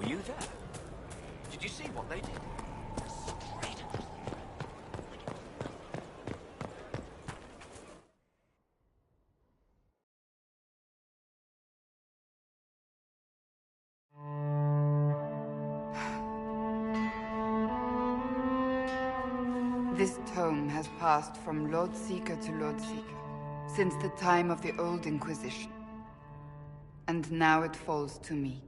you there? Did you see what they did? This tome has passed from Lord Seeker to Lord Seeker, since the time of the old Inquisition. And now it falls to me.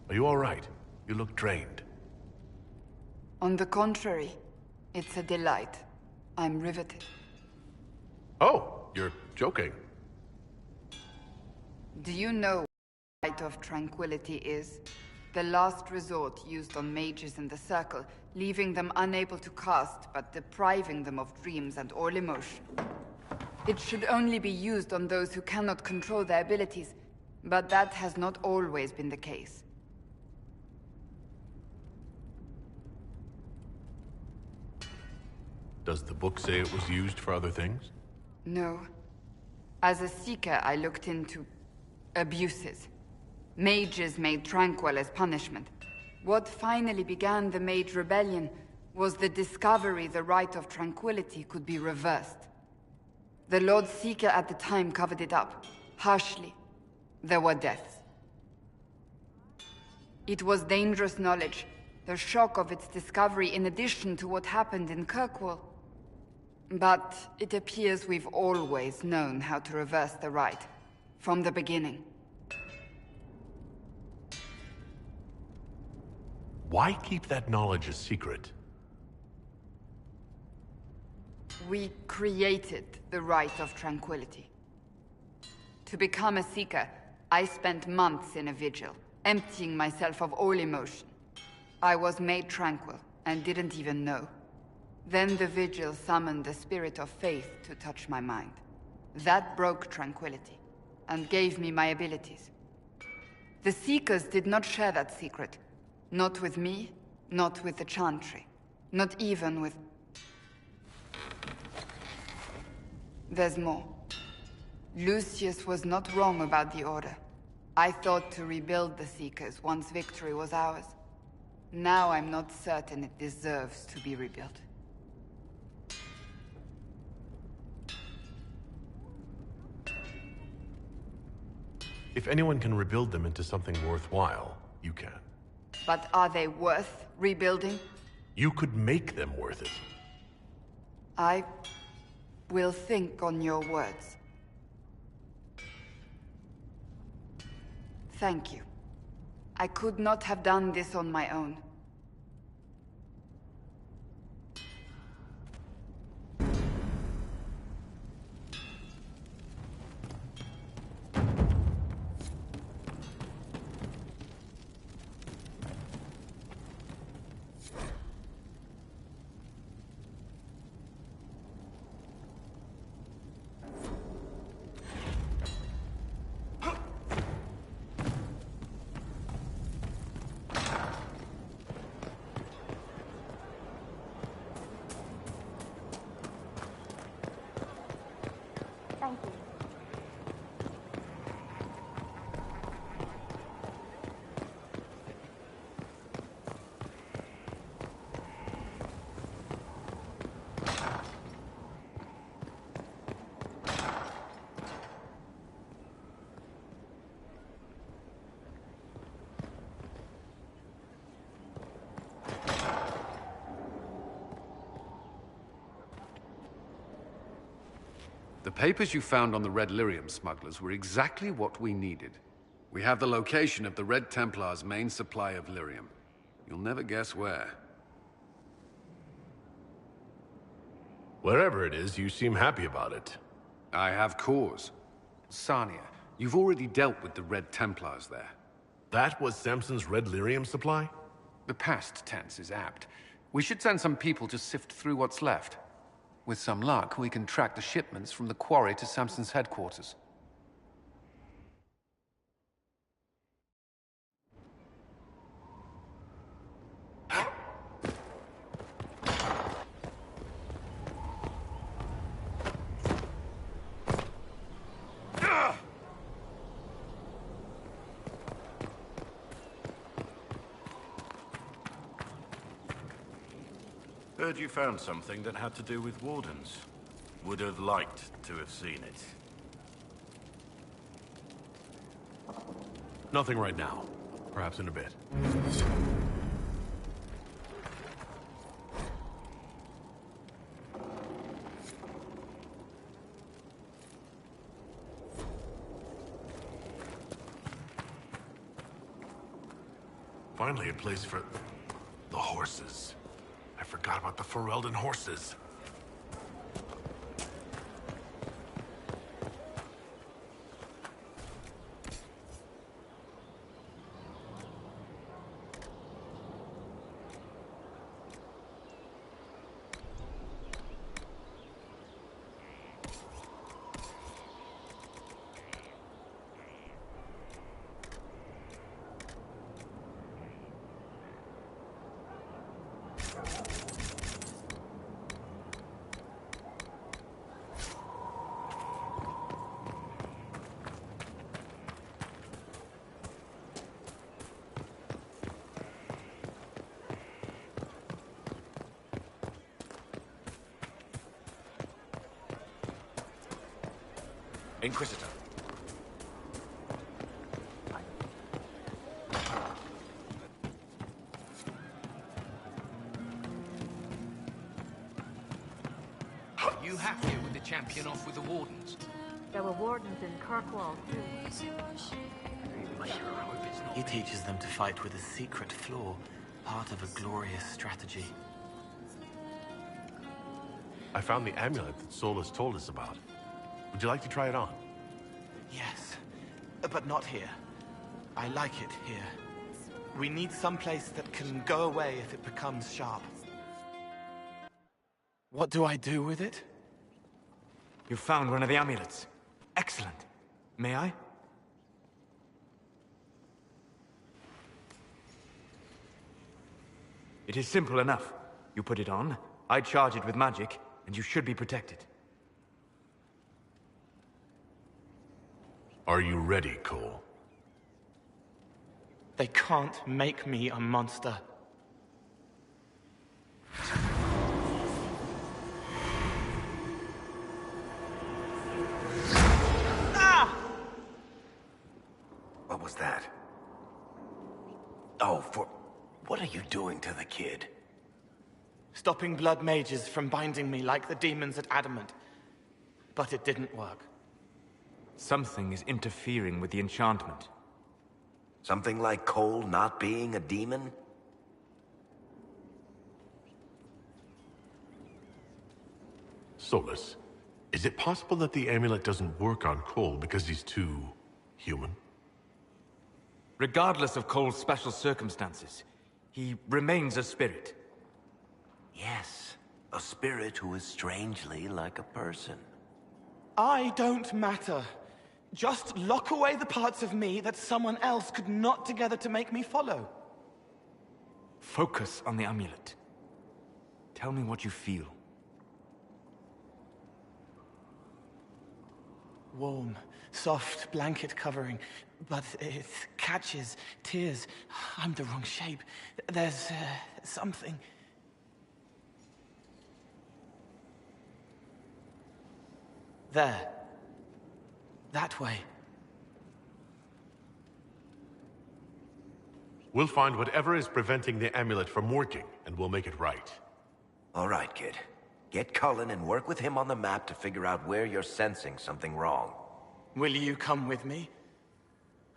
Are you all right? You look drained. On the contrary, it's a delight. I'm riveted. Oh, you're joking. Do you know what the Light of Tranquility is? The last resort used on mages in the Circle, leaving them unable to cast, but depriving them of dreams and all emotion. It should only be used on those who cannot control their abilities, but that has not always been the case. Does the book say it was used for other things? No. As a Seeker, I looked into abuses. Mages made tranquil as punishment. What finally began the Mage Rebellion was the discovery the Rite of Tranquility could be reversed. The Lord Seeker at the time covered it up, harshly. There were deaths. It was dangerous knowledge, the shock of its discovery in addition to what happened in Kirkwall. But it appears we've always known how to reverse the Rite, from the beginning. Why keep that knowledge a secret? We created the Rite of Tranquility. To become a Seeker, I spent months in a vigil, emptying myself of all emotion. I was made tranquil, and didn't even know. Then the vigil summoned the spirit of faith to touch my mind. That broke tranquility, and gave me my abilities. The Seekers did not share that secret. Not with me, not with the Chantry, not even with... There's more. Lucius was not wrong about the Order. I thought to rebuild the Seekers once victory was ours. Now I'm not certain it deserves to be rebuilt. If anyone can rebuild them into something worthwhile, you can. But are they worth rebuilding? You could make them worth it. I will think on your words. Thank you. I could not have done this on my own. Thank you. The papers you found on the Red Lyrium smugglers were exactly what we needed. We have the location of the Red Templar's main supply of lyrium. You'll never guess where. Wherever it is, you seem happy about it. I have cause. Sarnia, you've already dealt with the Red Templars there. That was Samson's Red Lyrium supply? The past tense is apt. We should send some people to sift through what's left. With some luck, we can track the shipments from the quarry to Samson's headquarters. Heard you found something that had to do with wardens. Would have liked to have seen it. Nothing right now. Perhaps in a bit. Finally, a place for the horses. I forgot about the Ferelden horses. Inquisitor. Are you happy with the champion off with the wardens? There were wardens in Kirkwall, too. He teaches them to fight with a secret flaw, part of a glorious strategy. I found the amulet that Solus told us about. Would you like to try it on? Yes, but not here. I like it here. We need someplace that can go away if it becomes sharp. What do I do with it? You found one of the amulets. Excellent. May I? It is simple enough. You put it on, I charge it with magic, and you should be protected. Are you ready, Cole? They can't make me a monster. Ah! What was that? Oh, what are you doing to the kid? Stopping blood mages from binding me like the demons at Adamant. But it didn't work. Something is interfering with the enchantment. Something like Cole not being a demon? Solus, is it possible that the amulet doesn't work on Cole because he's too human? Regardless of Cole's special circumstances, he remains a spirit. Yes, a spirit who is strangely like a person. I don't matter. Just lock away the parts of me that someone else could knot together to make me follow. Focus on the amulet. Tell me what you feel. Warm, soft blanket covering, but it catches tears. I'm the wrong shape. There's something. There. That way. We'll find whatever is preventing the amulet from working, and we'll make it right. All right, kid. Get Cullen and work with him on the map to figure out where you're sensing something wrong. Will you come with me?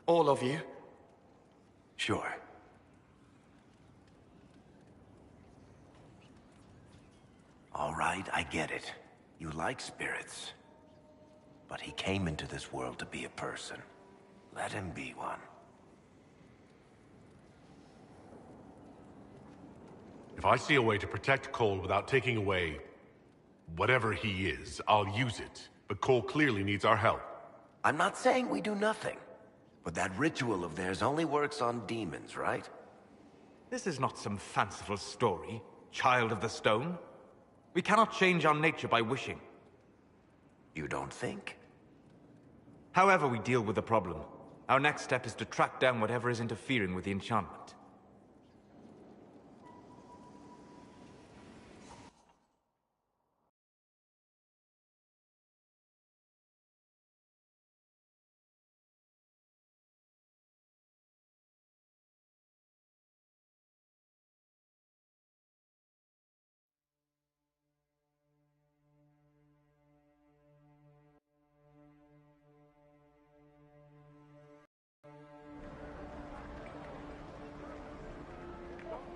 All of you? Sure. All right, I get it. You like spirits. But he came into this world to be a person. Let him be one. If I see a way to protect Cole without taking away whatever he is, I'll use it. But Cole clearly needs our help. I'm not saying we do nothing. But that ritual of theirs only works on demons, right? This is not some fanciful story, child of the stone. We cannot change our nature by wishing. You don't think? However we deal with the problem, our next step is to track down whatever is interfering with the enchantment.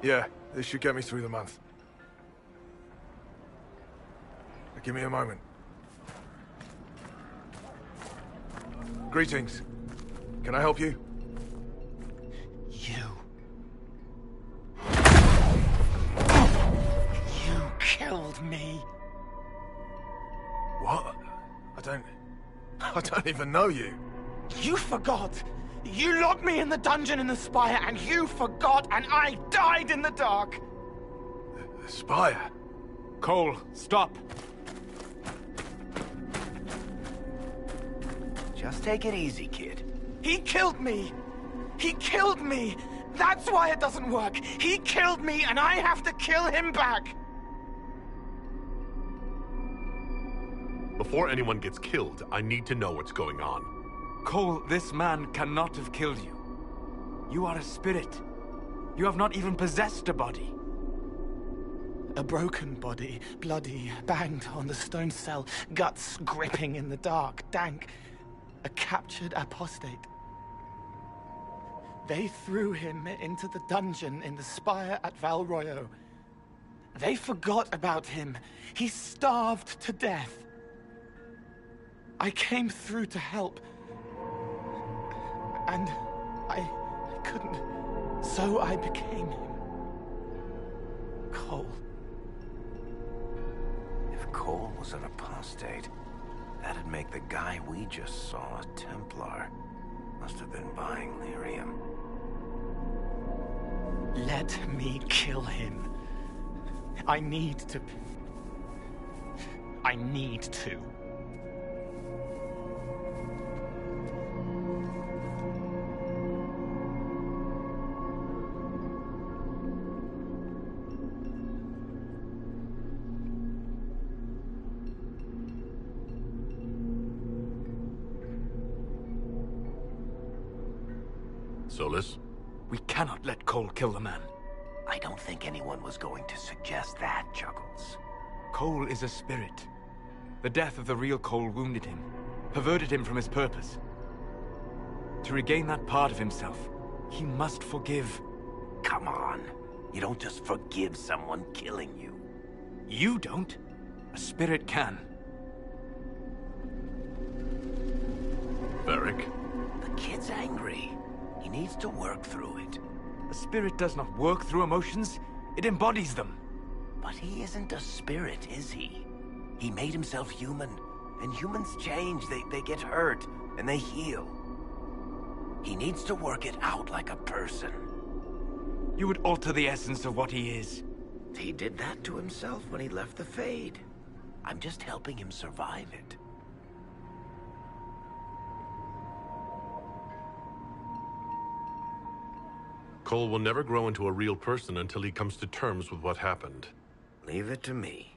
Yeah, this should get me through the month. Give me a moment. Greetings. Can I help you? You killed me. What? I don't even know you. You forgot. You locked me in the dungeon in the Spire, and you forgot, and I died in the dark. The Spire? Cole, stop. Just take it easy, kid. He killed me. He killed me. That's why it doesn't work. He killed me, and I have to kill him back. Before anyone gets killed, I need to know what's going on. Cole, this man cannot have killed you. You are a spirit. You have not even possessed a body. A broken body, bloody, banged on the stone cell, guts gripping in the dark, dank. A captured apostate. They threw him into the dungeon in the Spire at Val Royo. They forgot about him. He starved to death. I came through to help. And I couldn't. So I became him. Cole. If Cole was an apostate, that'd make the guy we just saw a Templar. Must have been buying lyrium. Let me kill him. I need to. Solus? We cannot let Cole kill the man. I don't think anyone was going to suggest that, Juggles. Cole is a spirit. The death of the real Cole wounded him, perverted him from his purpose. To regain that part of himself, he must forgive. Come on. You don't just forgive someone killing you. You don't. A spirit can. Varric? The kid's angry. He needs to work through it. A spirit does not work through emotions, it embodies them. But he isn't a spirit, is he? He made himself human, and humans change. They get hurt, and they heal. He needs to work it out like a person. You would alter the essence of what he is. He did that to himself when he left the Fade. I'm just helping him survive it. Cole will never grow into a real person until he comes to terms with what happened. Leave it to me.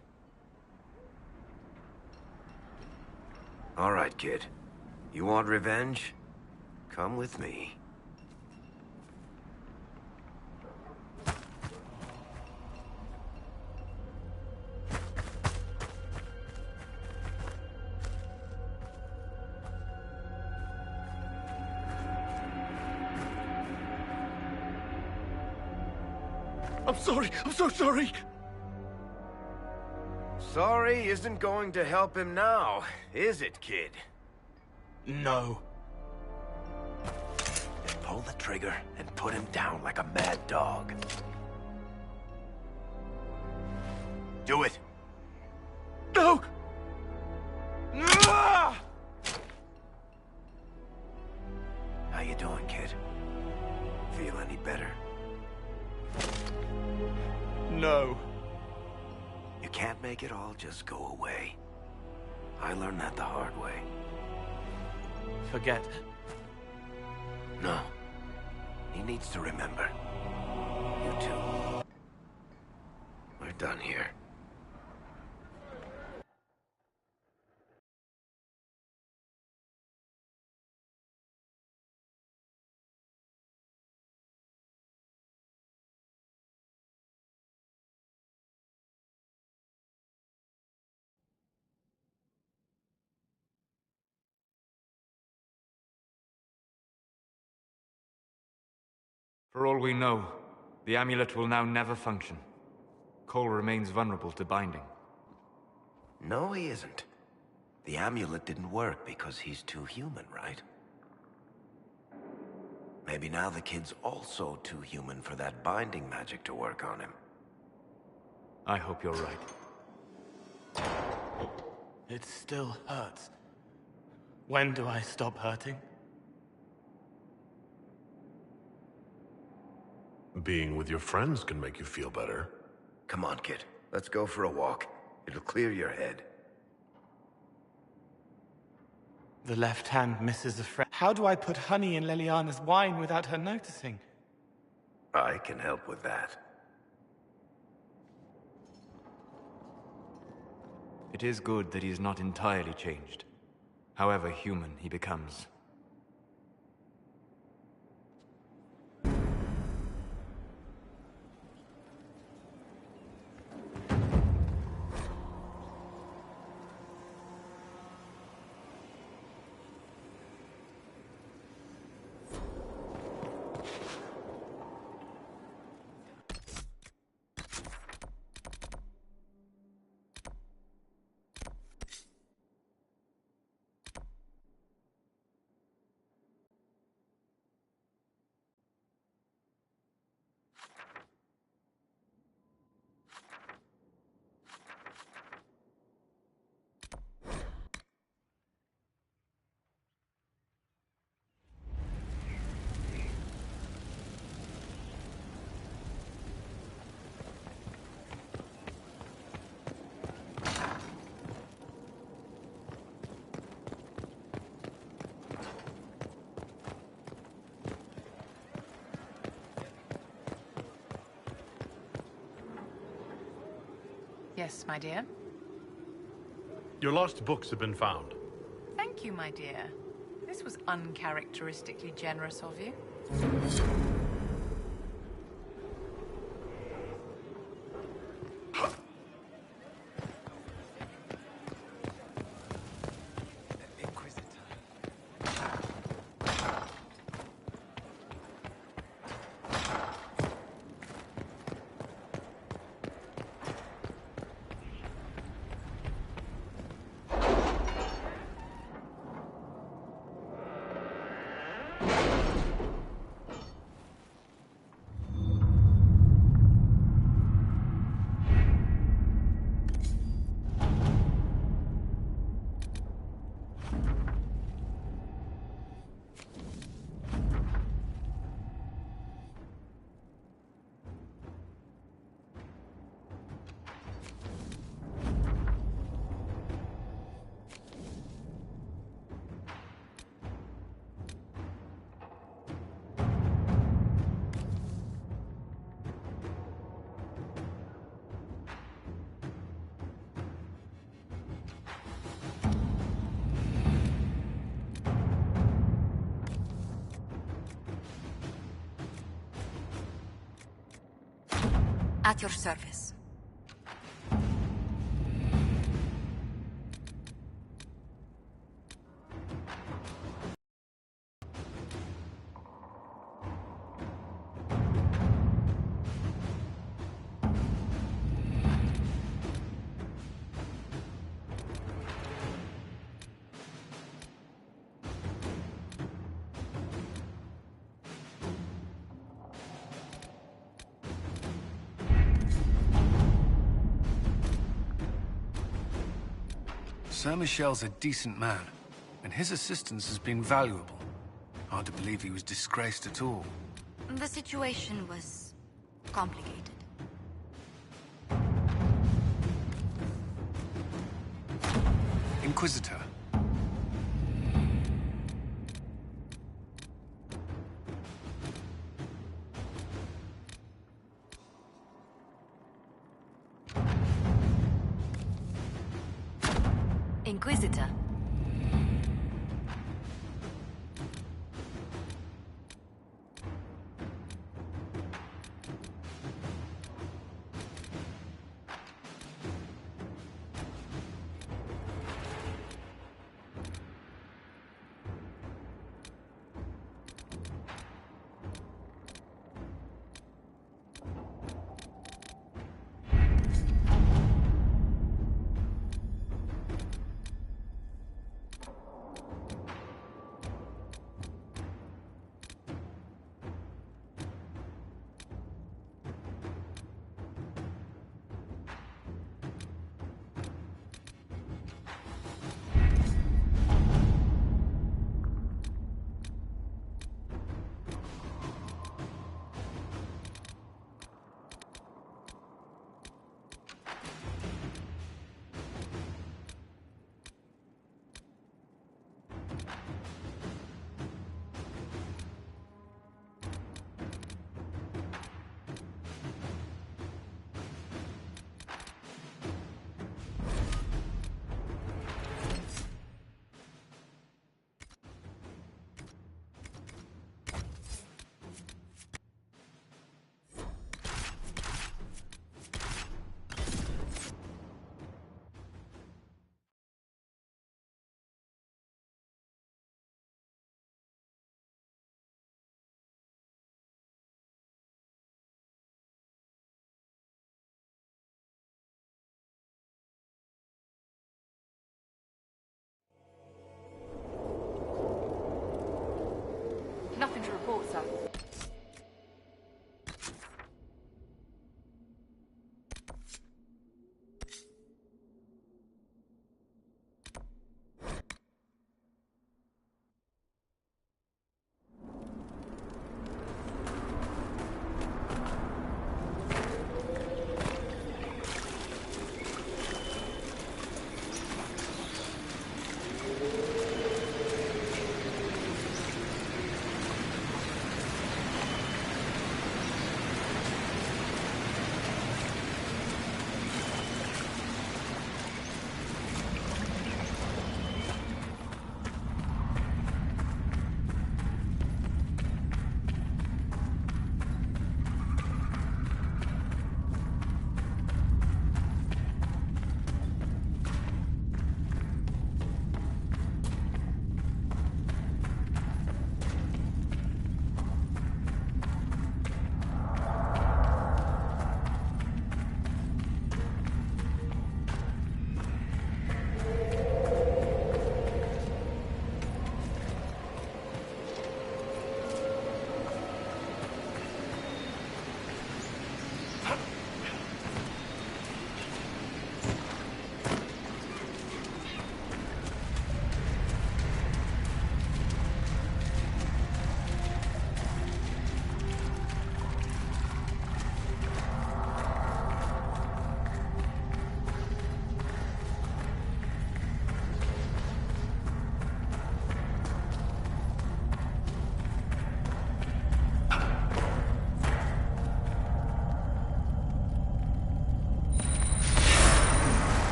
All right, kid. You want revenge? Come with me. I'm sorry. I'm so sorry. Sorry isn't going to help him now, is it, kid? No. Then pull the trigger and put him down like a mad dog. Do it. No! Ah! How you doing, kid? Feel any better? No. You can't make it all just go away. I learned that the hard way. Forget. No. He needs to remember. You too. We're done here. For all we know, The amulet will now never function. Cole remains vulnerable to binding. No, he isn't. The amulet didn't work because he's too human, right? Maybe now the kid's also too human for that binding magic to work on him. I hope you're right. It still hurts. When do I stop hurting? Being with your friends can make you feel better. Come on, kid. Let's go for a walk. It'll clear your head. The left hand misses a friend. How do I put honey in Leliana's wine without her noticing? I can help with that. It is good that he is not entirely changed, however human he becomes. Yes, my dear. Your lost books have been found. Thank you, my dear. This was uncharacteristically generous of you. At your service. Sir Michel's a decent man, and his assistance has been valuable. Hard to believe he was disgraced at all. The situation was complicated. Inquisitor. Inquisitor. Forza.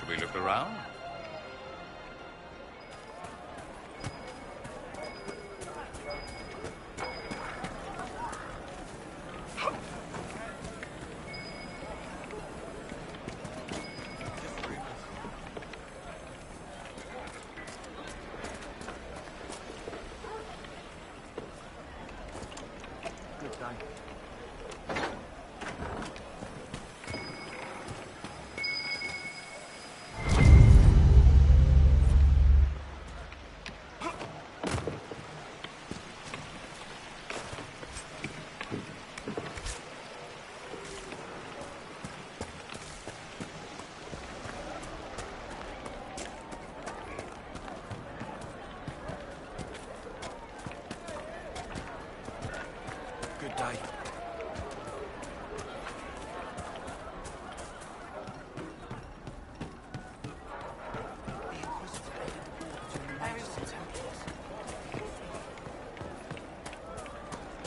Should we look around?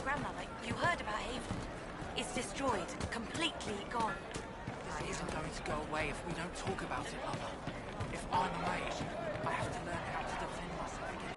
Grandmother, you heard about Haven. It's destroyed, completely gone. This isn't going to go away if we don't talk about it, Mother. If I'm a mage, I have to learn how to defend myself again.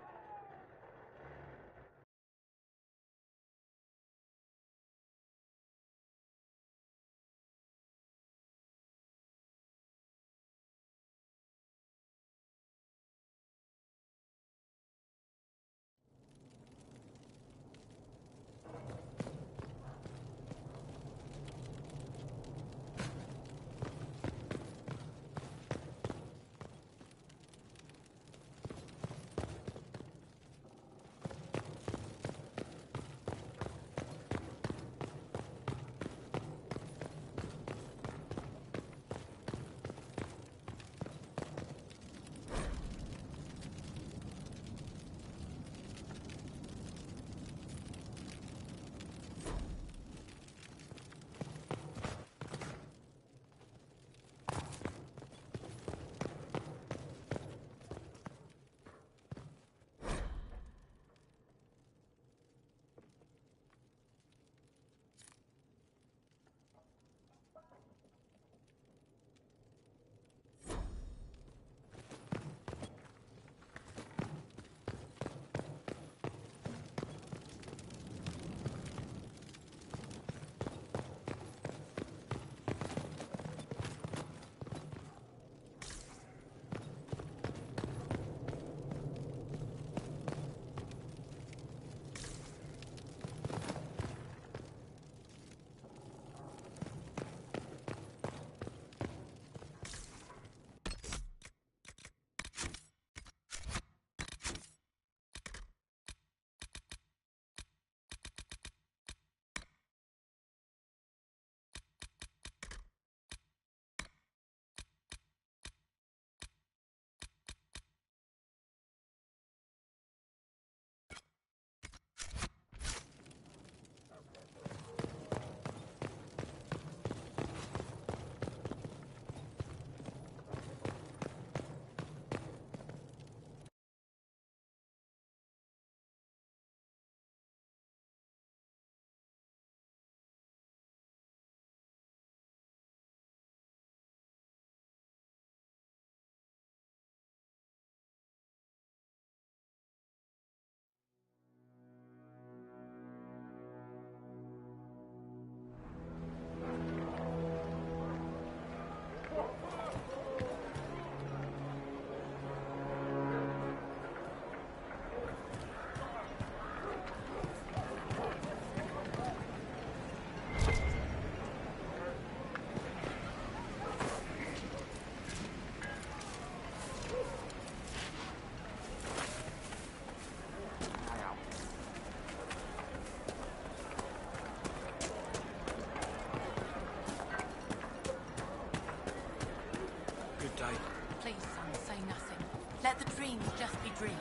Please, son, say nothing. Let the dreams just be dreams.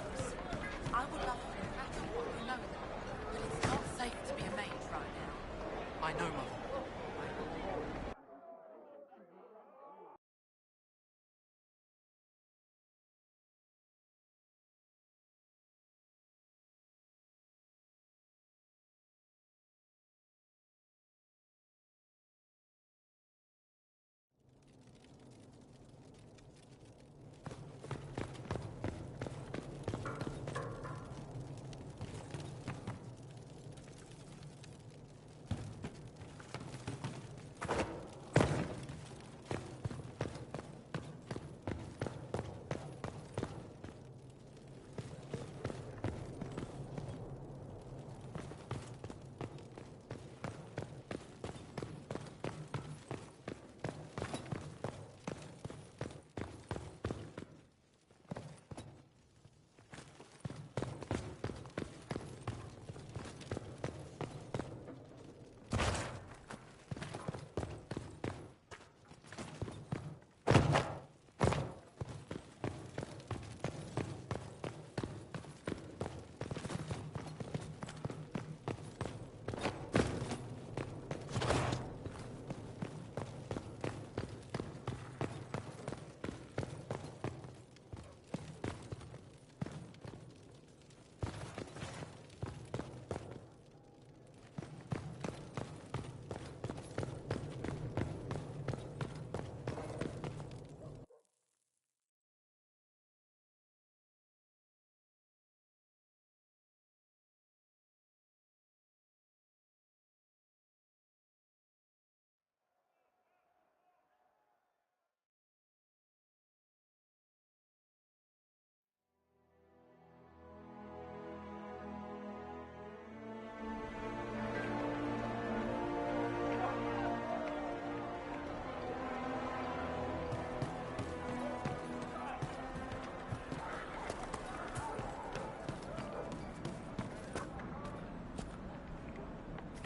I would love you to pattern what you know them, but it's not safe to be a mage right now. I know, Mother.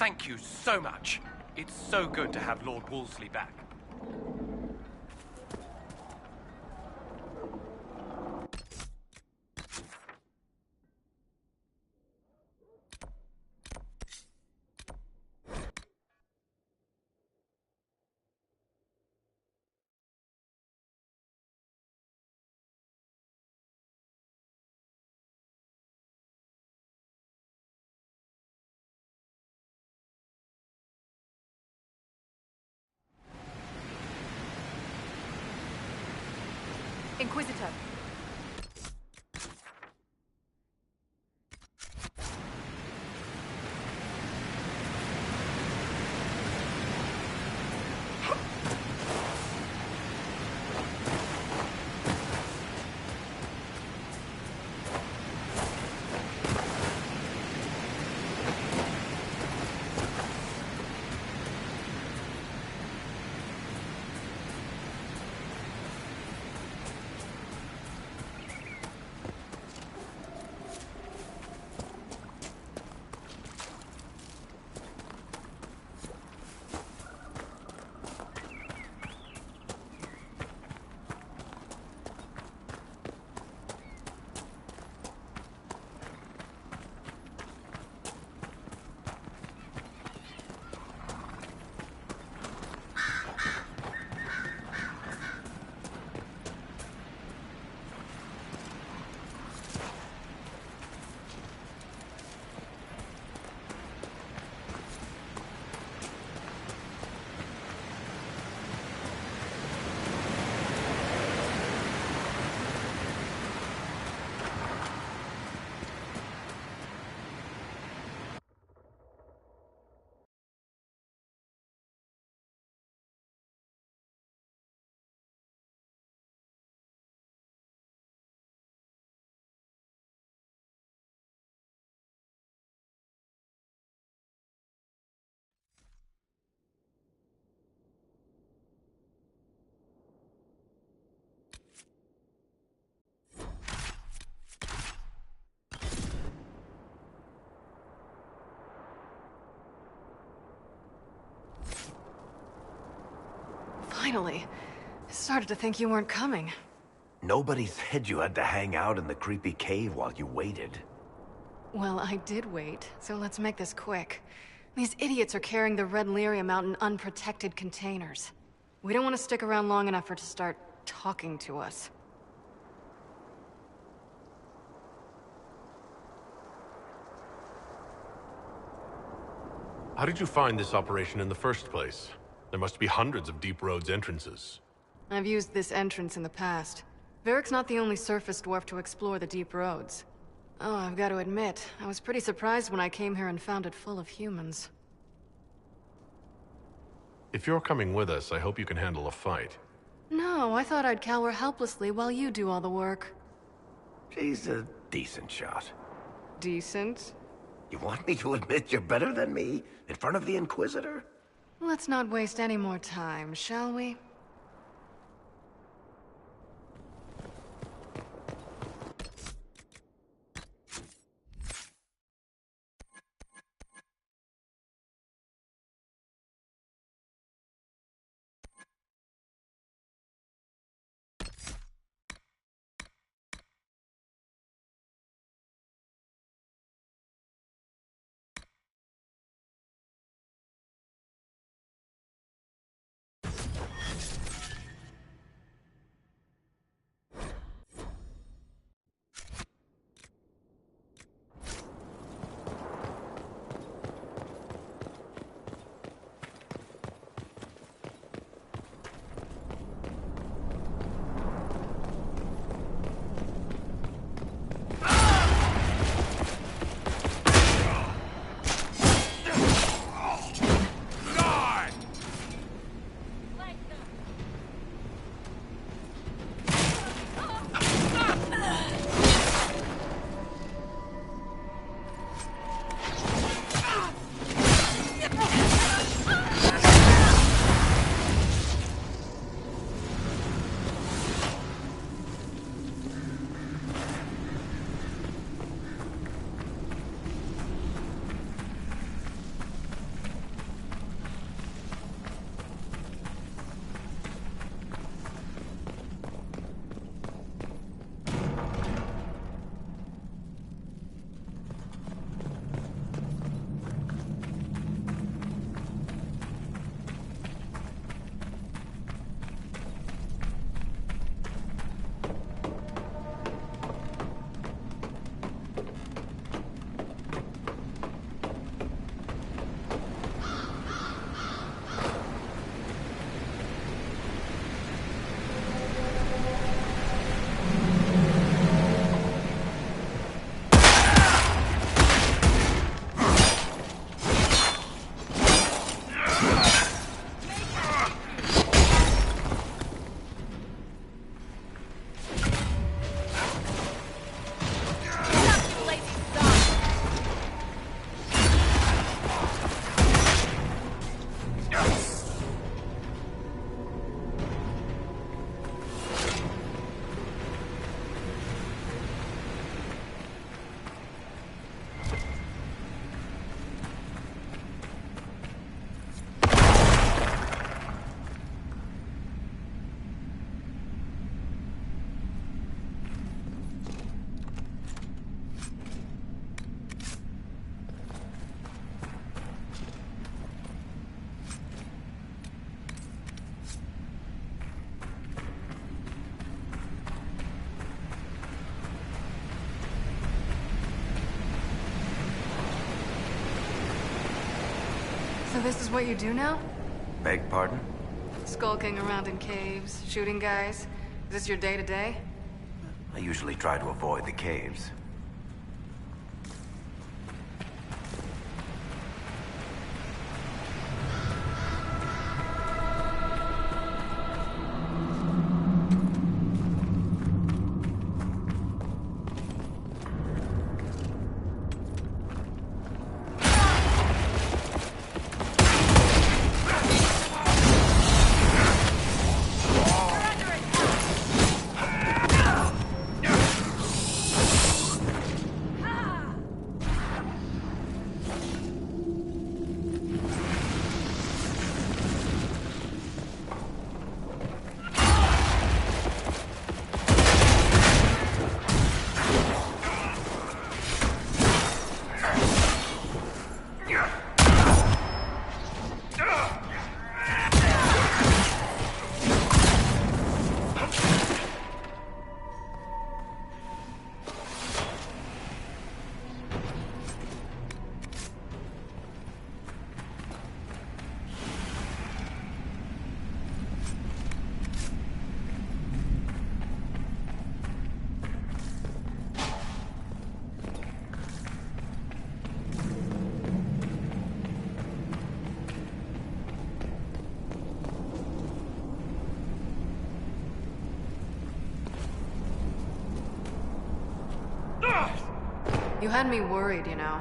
Thank you so much. It's so good to have Lord Wolseley back. Inquisitor. Finally. I started to think you weren't coming. Nobody said you had to hang out in the creepy cave while you waited. Well, I did wait, so let's make this quick. These idiots are carrying the red lyrium out in unprotected containers. We don't want to stick around long enough for it to start talking to us. How did you find this operation in the first place? There must be hundreds of Deep Road's entrances. I've used this entrance in the past. Varric's not the only surface dwarf to explore the Deep Roads. Oh, I've got to admit, I was pretty surprised when I came here and found it full of humans. If you're coming with us, I hope you can handle a fight. No, I thought I'd cower helplessly while you do all the work. She's a decent shot. Decent? You want me to admit you're better than me in front of the Inquisitor? Let's not waste any more time, shall we? this is what you do now? Beg pardon? Skulking around in caves, shooting guys. Is this your day-to-day? I usually try to avoid the caves. You had me worried, you know.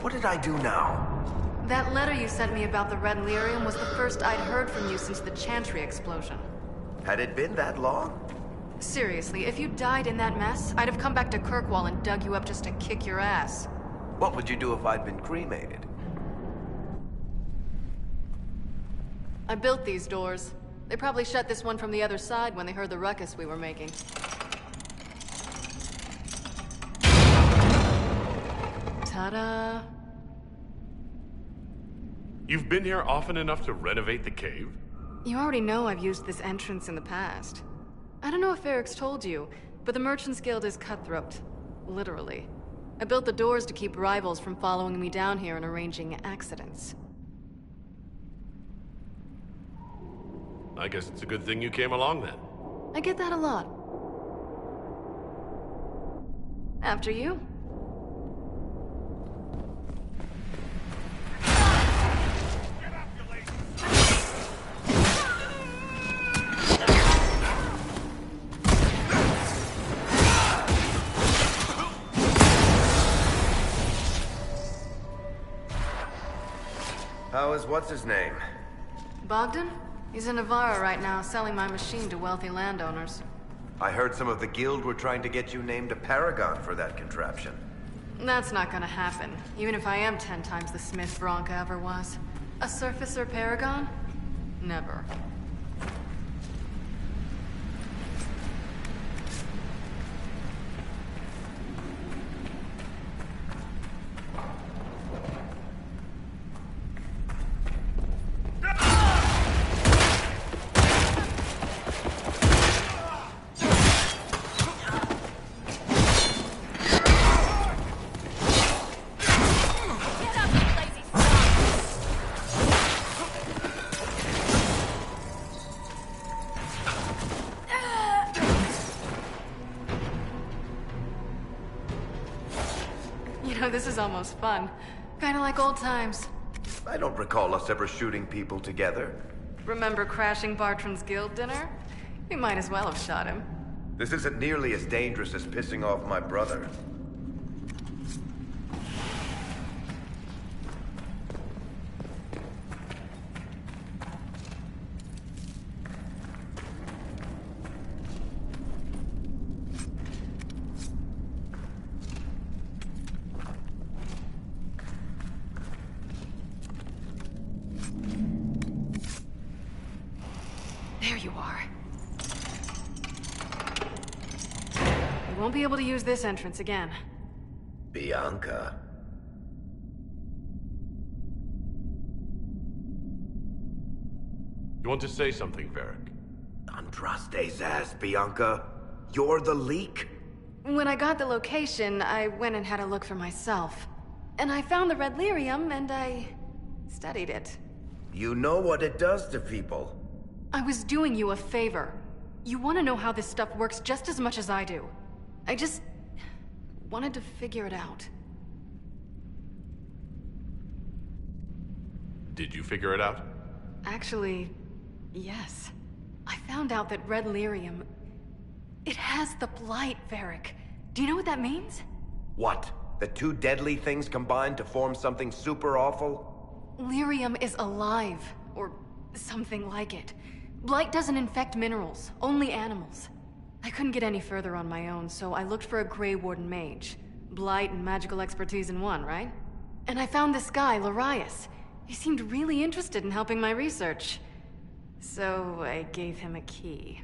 What did I do now? That letter you sent me about the Red Lyrium was the first I'd heard from you since the Chantry explosion. Had it been that long? Seriously, if you died in that mess, I'd have come back to Kirkwall and dug you up just to kick your ass. What would you do if I'd been cremated? I built these doors. They probably shut this one from the other side when they heard the ruckus we were making. Ta-da! You've been here often enough to renovate the cave? You already know I've used this entrance in the past. I don't know if Eric's told you, but the Merchants Guild is cutthroat. Literally. I built the doors to keep rivals from following me down here and arranging accidents. I guess it's a good thing you came along then. I get that a lot. After you. How is what's-his-name? Bogdan? He's in Navarra right now, selling my machine to wealthy landowners. I heard some of the guild were trying to get you named a paragon for that contraption. That's not gonna happen, even if I am 10 times the Smith Bronca ever was. A surfacer paragon? Never. This is almost fun. Kinda like old times. I don't recall us ever shooting people together. Remember crashing Bartran's guild dinner? We might as well have shot him. This isn't nearly as dangerous as pissing off my brother. There you are. You won't be able to use this entrance again. Bianca. You want to say something, Varric? Andraste's ass, Bianca. You're the leak? When I got the location, I went and had a look for myself. And I found the Red Lyrium, and I studied it. You know what it does to people. I was doing you a favor. You want to know how this stuff works just as much as I do. I just wanted to figure it out. Did you figure it out? Actually, yes. I found out that red lyrium... it has the blight, Varric. Do you know what that means? What? The two deadly things combined to form something super awful? Lyrium is alive, or something like it. Blight doesn't infect minerals, only animals. I couldn't get any further on my own, so I looked for a Grey Warden mage. Blight and magical expertise in one, right? And I found this guy, Larius. He seemed really interested in helping my research. So I gave him a key.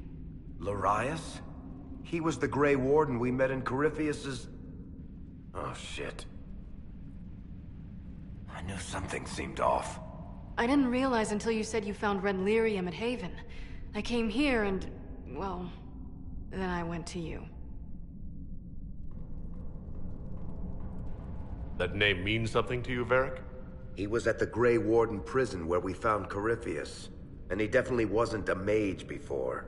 Larius? He was the Grey Warden we met in Corypheus's... Oh, shit. I knew something seemed off. I didn't realize until you said you found red lyrium at Haven. I came here and, well, then I went to you. That name means something to you, Varric? He was at the Grey Warden prison where we found Corypheus. And he definitely wasn't a mage before.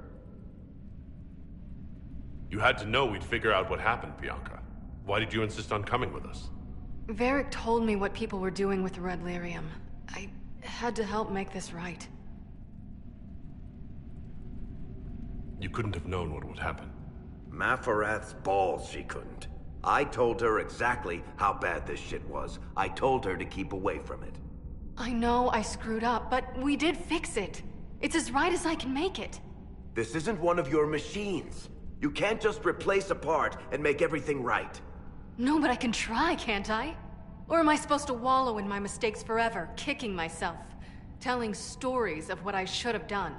You had to know we'd figure out what happened, Bianca. Why did you insist on coming with us? Varric told me what people were doing with the red lyrium. I had to help make this right. You couldn't have known what would happen. Mafarath's balls, she couldn't. I told her exactly how bad this shit was. I told her to keep away from it. I know I screwed up, but we did fix it. It's as right as I can make it. This isn't one of your machines. You can't just replace a part and make everything right. No, but I can try, can't I? Or am I supposed to wallow in my mistakes forever, kicking myself, telling stories of what I should have done?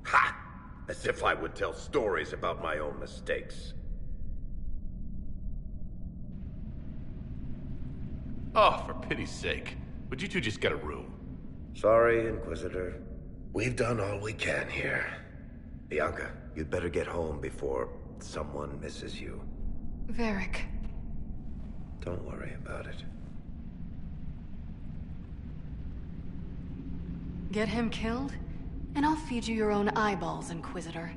Ha! As if I would tell stories about my own mistakes. Oh, for pity's sake. Would you two just get a room? Sorry, Inquisitor. We've done all we can here. Bianca, you'd better get home before someone misses you. Varric. Don't worry about it. Get him killed, and I'll feed you your own eyeballs, Inquisitor.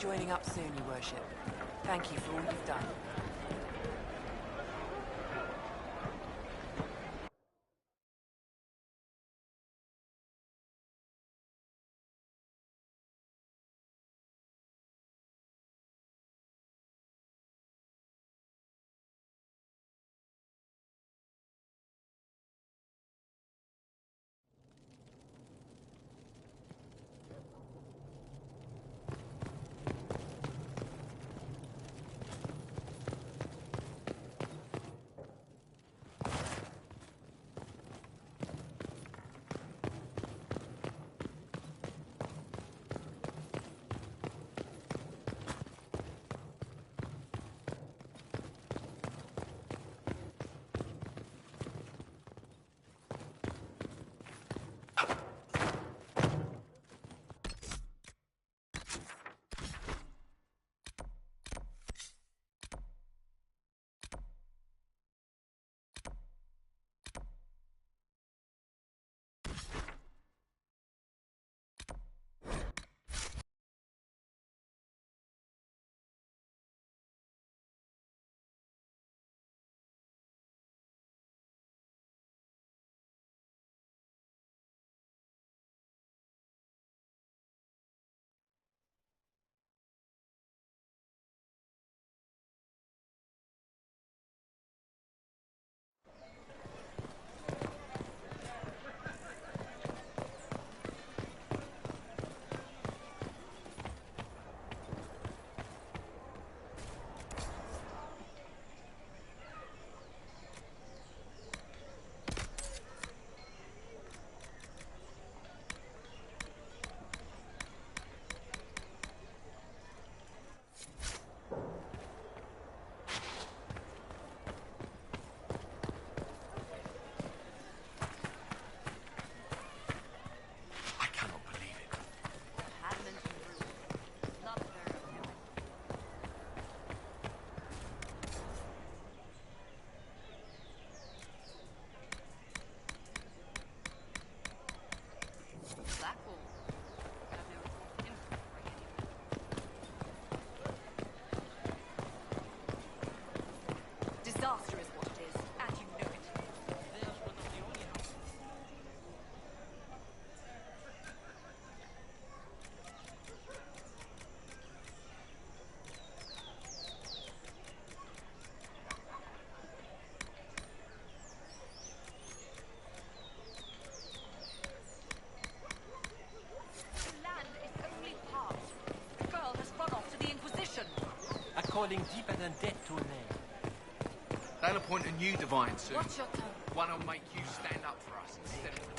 Joining up soon, Your Worship. Thank you for all you've done. falling deeper than death to a man. They'll appoint a new divine soon. Watch your tongue. One who'll make you stand up for us instead of...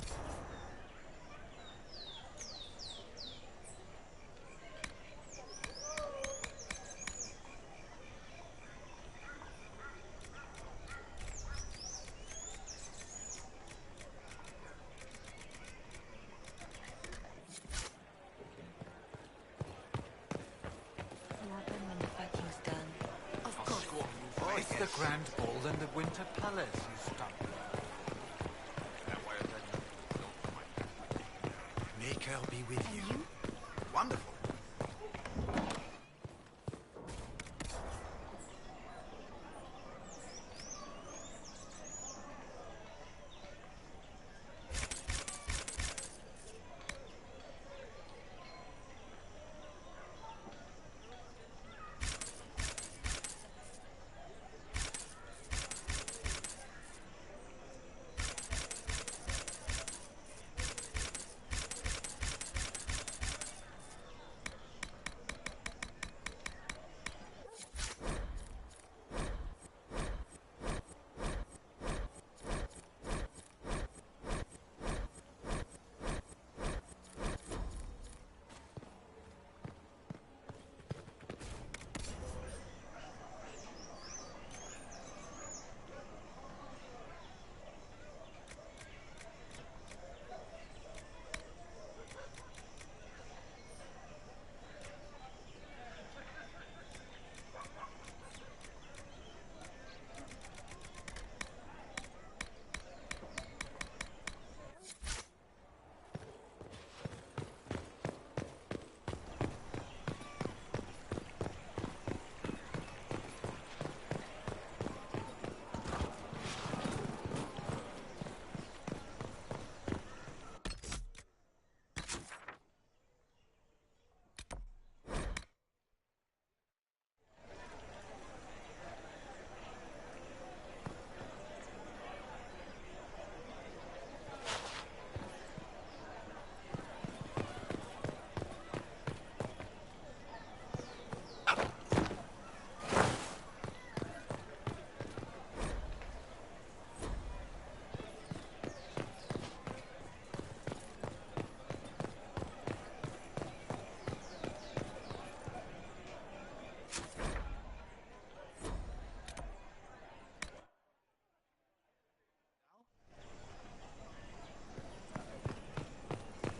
It's the Grand Ball and the Winter Palace, you stubborn. May Kerr be with you. Wonderful.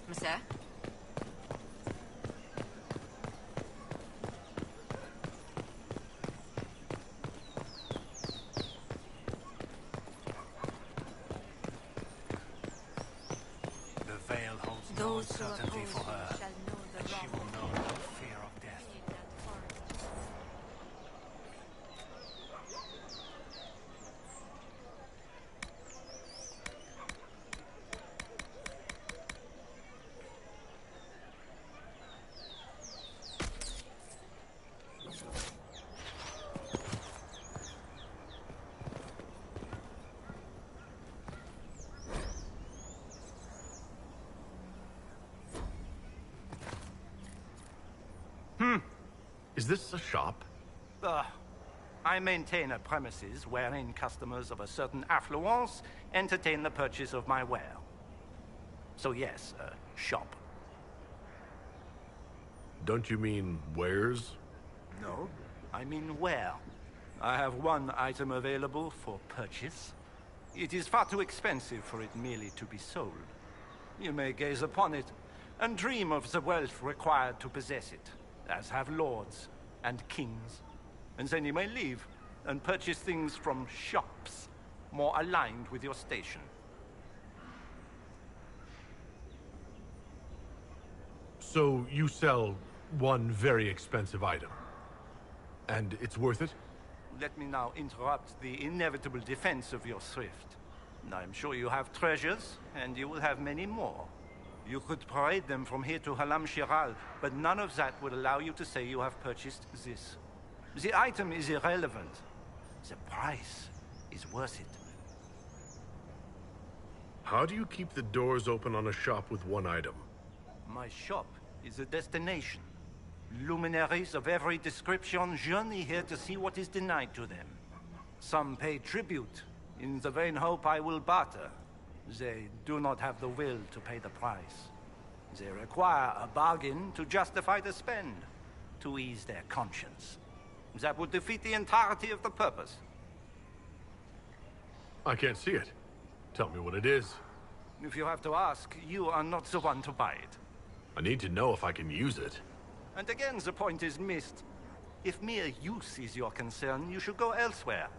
Monsieur? The veil holds no uncertainty for her, and she will know no fear of death. Is this a shop? I maintain a premises wherein customers of a certain affluence entertain the purchase of my ware. So yes, a shop. Don't you mean wares? No, I mean ware. I have one item available for purchase. It is far too expensive for it merely to be sold. You may gaze upon it and dream of the wealth required to possess it, as have lords and kings. And then you may leave and purchase things from shops more aligned with your station. So you sell one very expensive item, and it's worth it? Let me now interrupt the inevitable defense of your thrift. I'm sure you have treasures, and you will have many more. You could parade them from here to Halam Shiral, but none of that would allow you to say you have purchased this. The item is irrelevant. The price is worth it. How do you keep the doors open on a shop with one item? My shop is a destination. Luminaries of every description journey here to see what is denied to them. Some pay tribute, in the vain hope I will barter. They do not have the will to pay the price. They require a bargain to justify the spend, to ease their conscience. That would defeat the entirety of the purpose. I can't see it. Tell me what it is. If you have to ask, you are not the one to buy it. I need to know if I can use it. And again, the point is missed. If mere use is your concern, you should go elsewhere.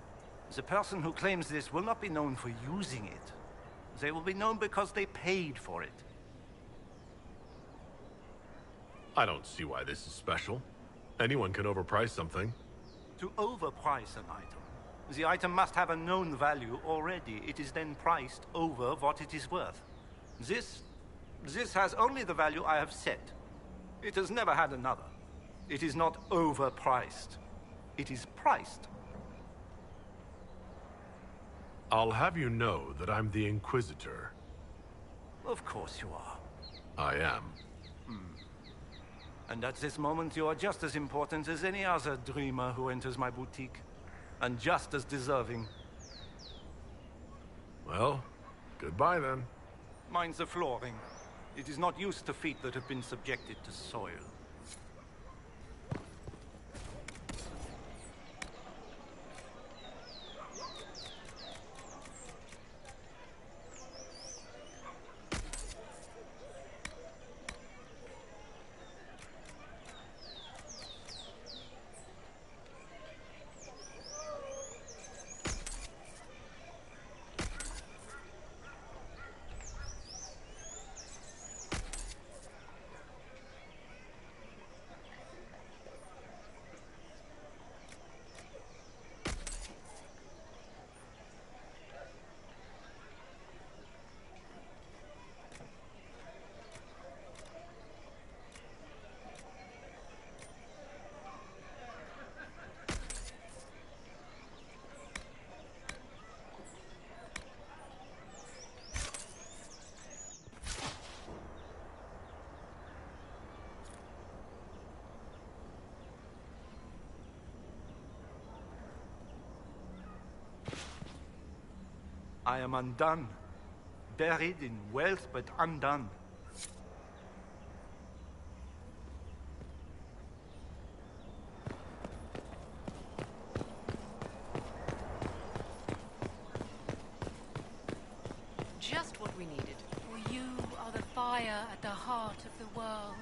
The person who claims this will not be known for using it. They will be known because they paid for it. I don't see why this is special. Anyone can overprice something. To overprice an item, the item must have a known value already. It is then priced over what it is worth. This has only the value I have set. It has never had another. It is not overpriced. It is priced. I'll have you know that I'm the Inquisitor. Of course you are. I am. And at this moment you are just as important as any other dreamer who enters my boutique. And just as deserving. Well, goodbye then. Mind the flooring. It is not used to feet that have been subjected to soil. I am undone. Buried in wealth, but undone. Just what we needed. For you are the fire at the heart of the world.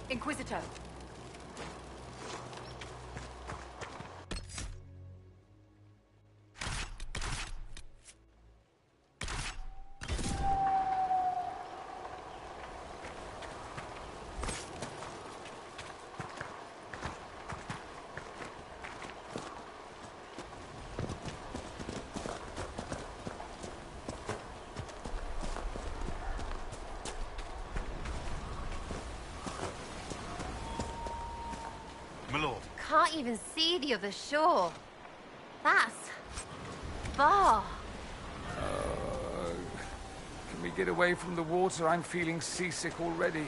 Inquisitor. Can't even see the other shore. That's far. Can we get away from the water? I'm feeling seasick already.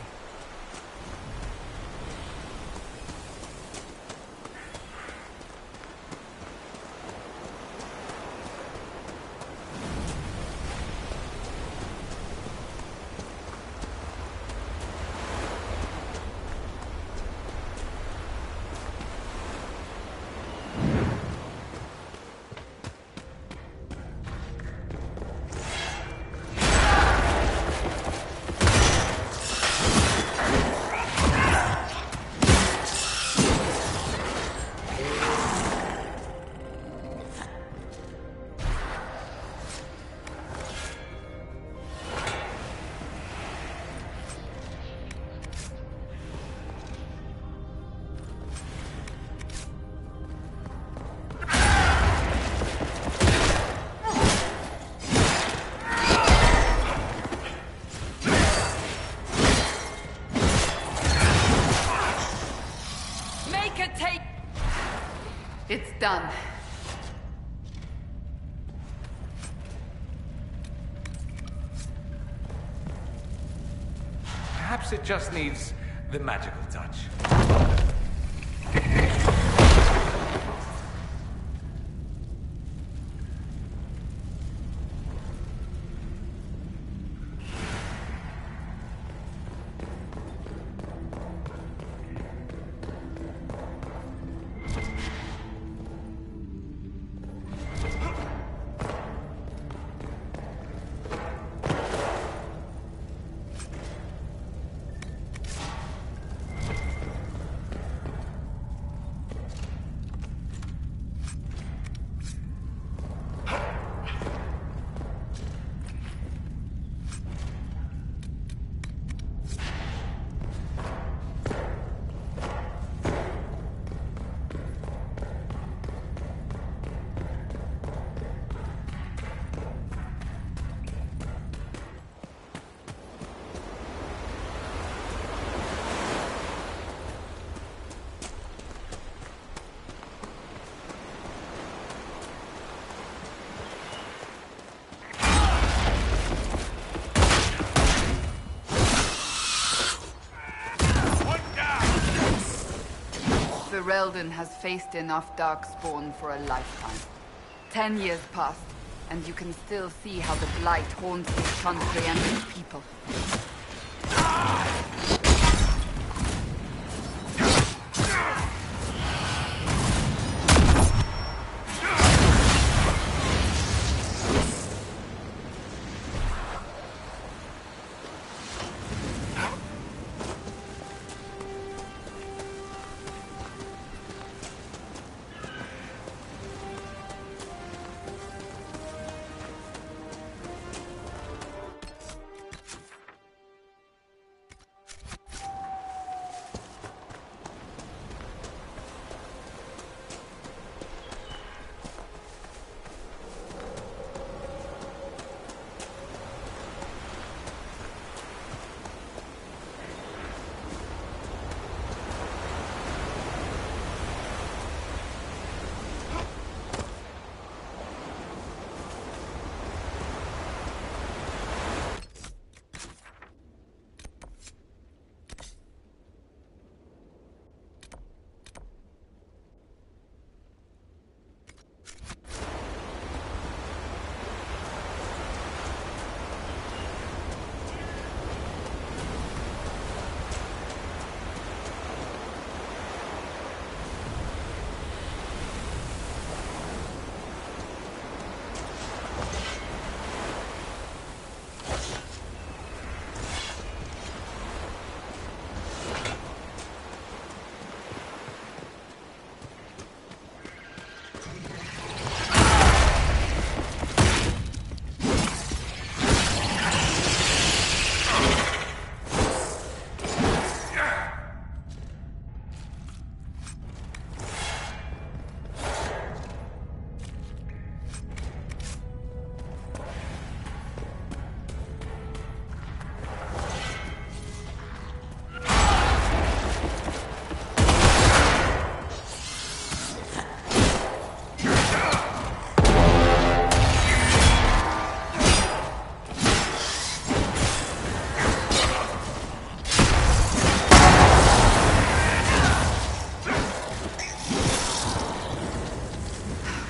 It's done. Perhaps it just needs the magical touch. The Relden has faced enough Darkspawn for a lifetime. 10 years passed, and you can still see how the Blight haunts this country and its people.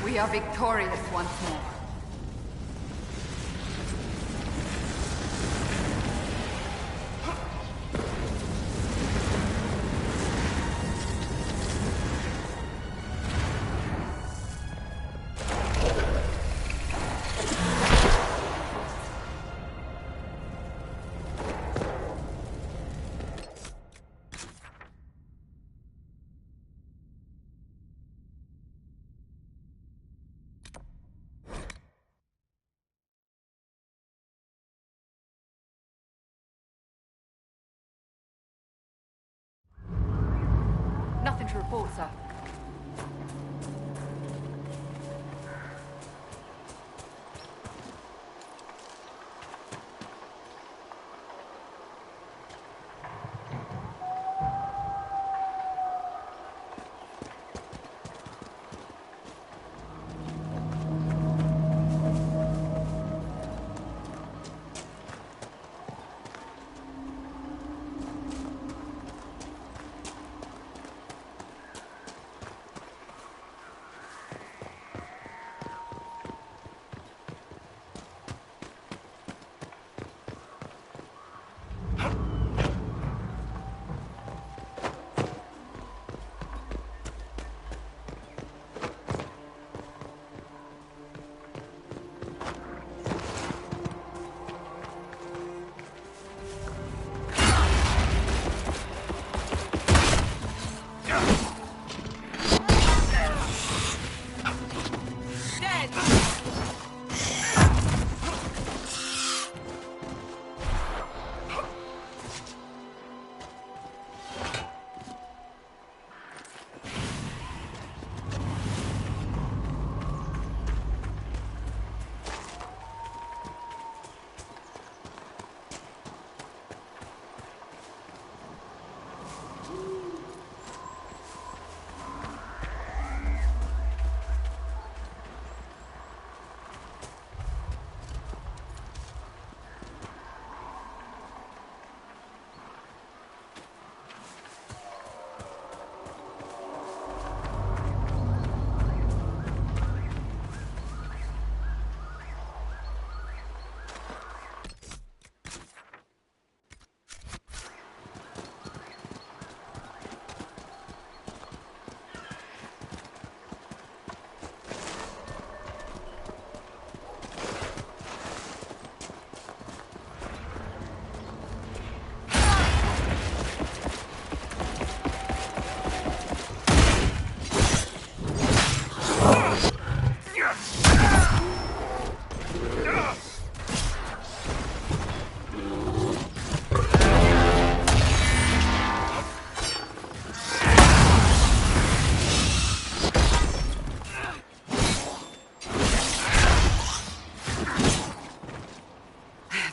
We are victorious once more. Nothing to report, sir.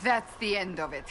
That's the end of it.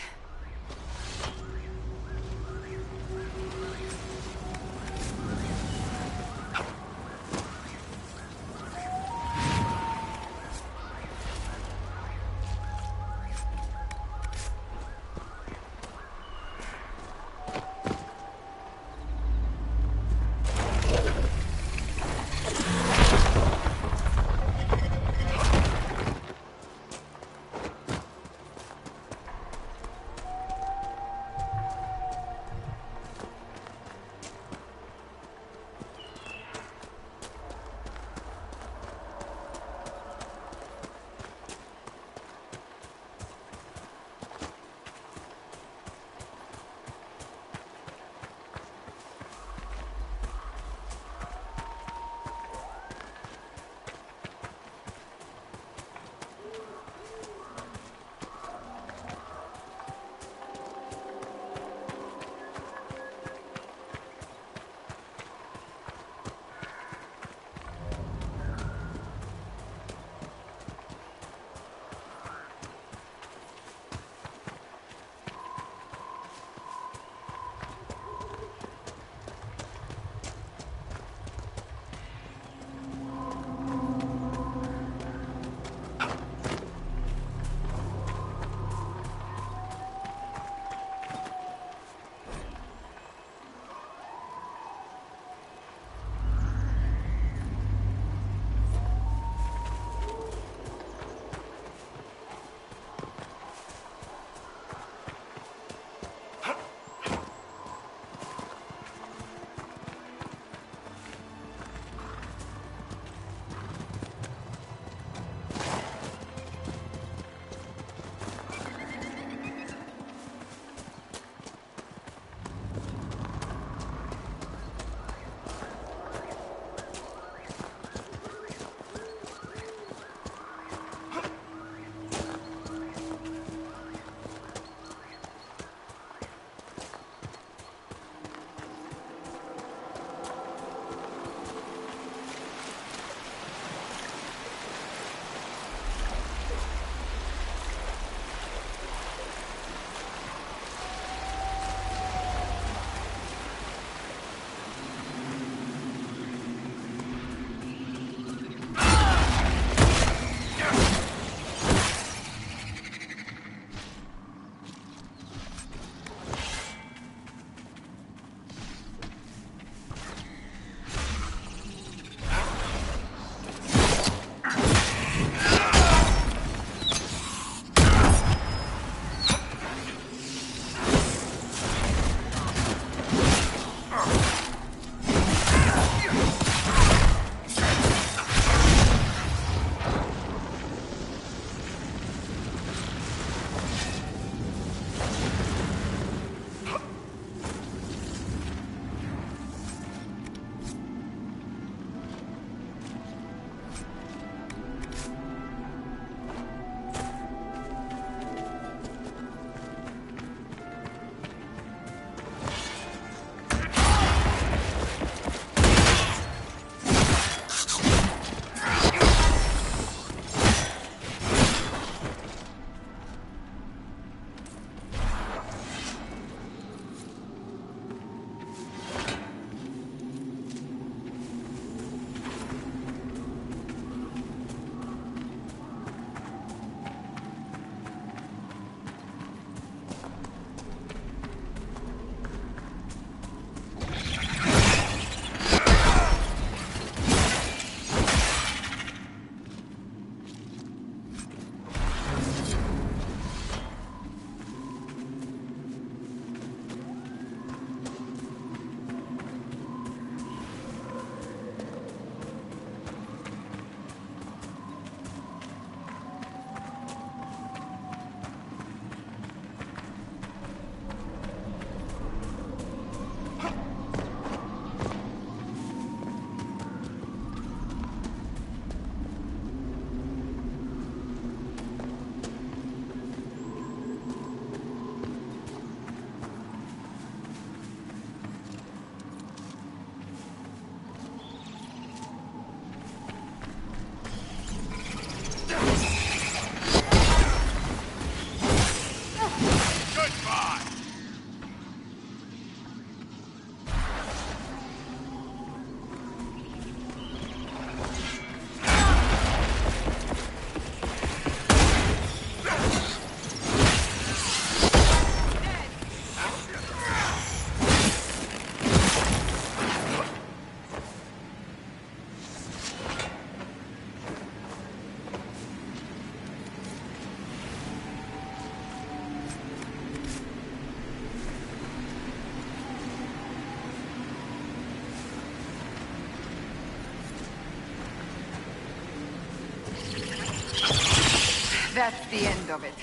That's the end of it.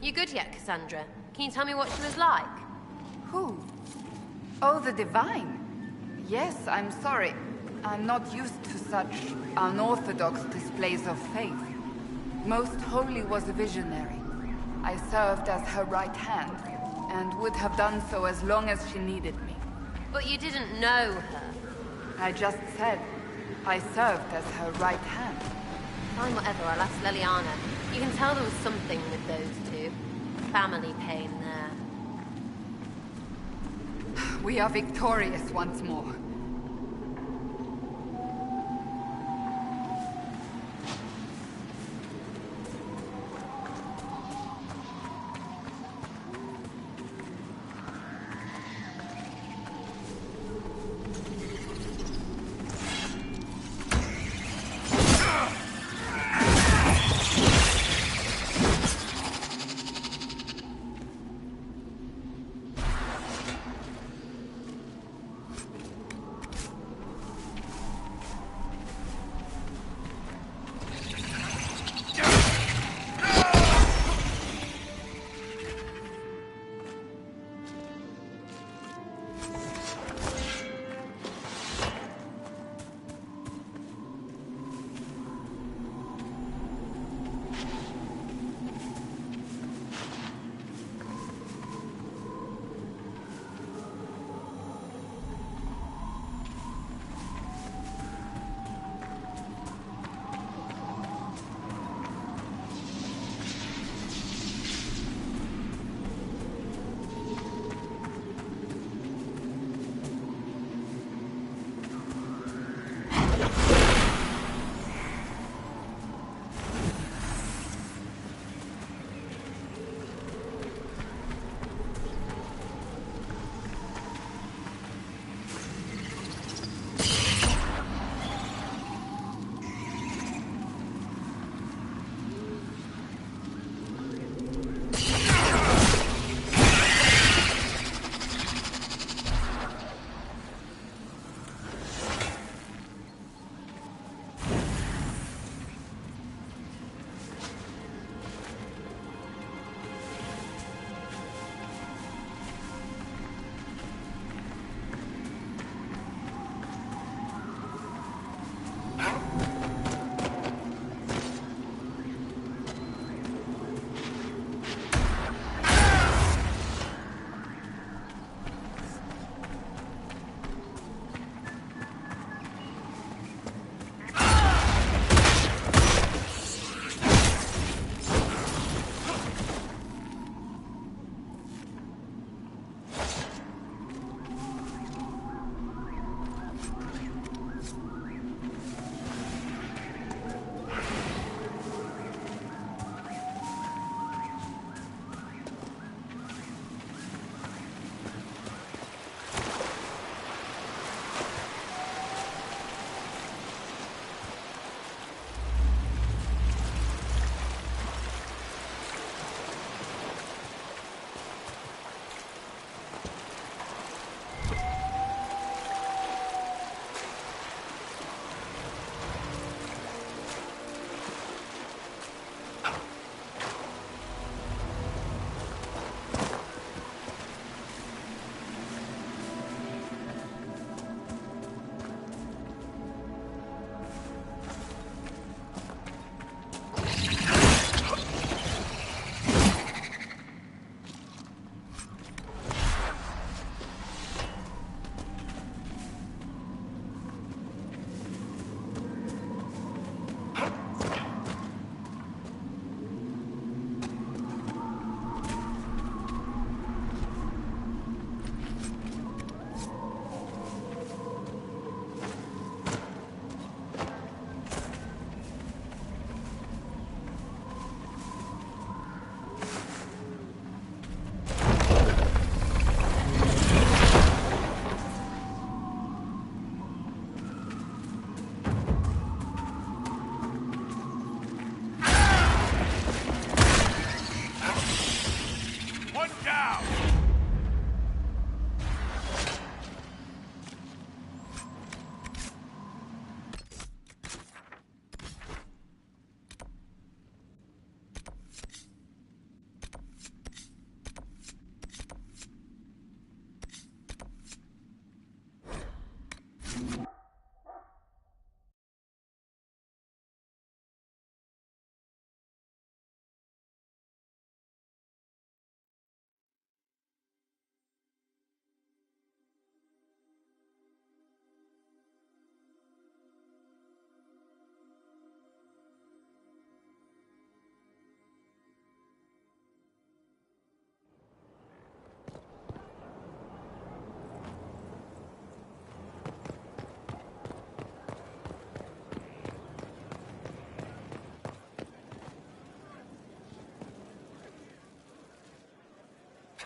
You good yet, Cassandra? Can you tell me what she was like? Who? Oh, the Divine. Yes, I'm sorry. I'm not used to such unorthodox displays of faith. Most Holy was a visionary. I served as her right hand, and would have done so as long as she needed me. But you didn't know her. I just said I served as her right hand. Fine, whatever, I'll ask Leliana. You can tell there was something with those two. Family pain there. We are victorious once more.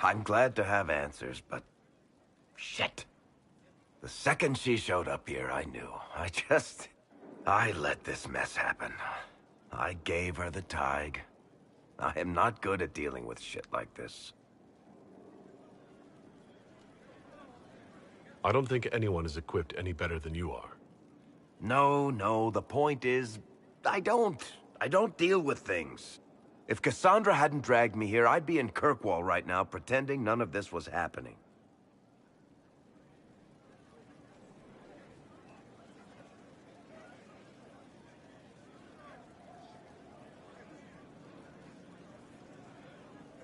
I'm glad to have answers, but... shit. The second she showed up here, I knew. I let this mess happen. I gave her the Tig. I am not good at dealing with shit like this. I don't think anyone is equipped any better than you are. No, the point is, I don't deal with things. If Cassandra hadn't dragged me here, I'd be in Kirkwall right now pretending none of this was happening.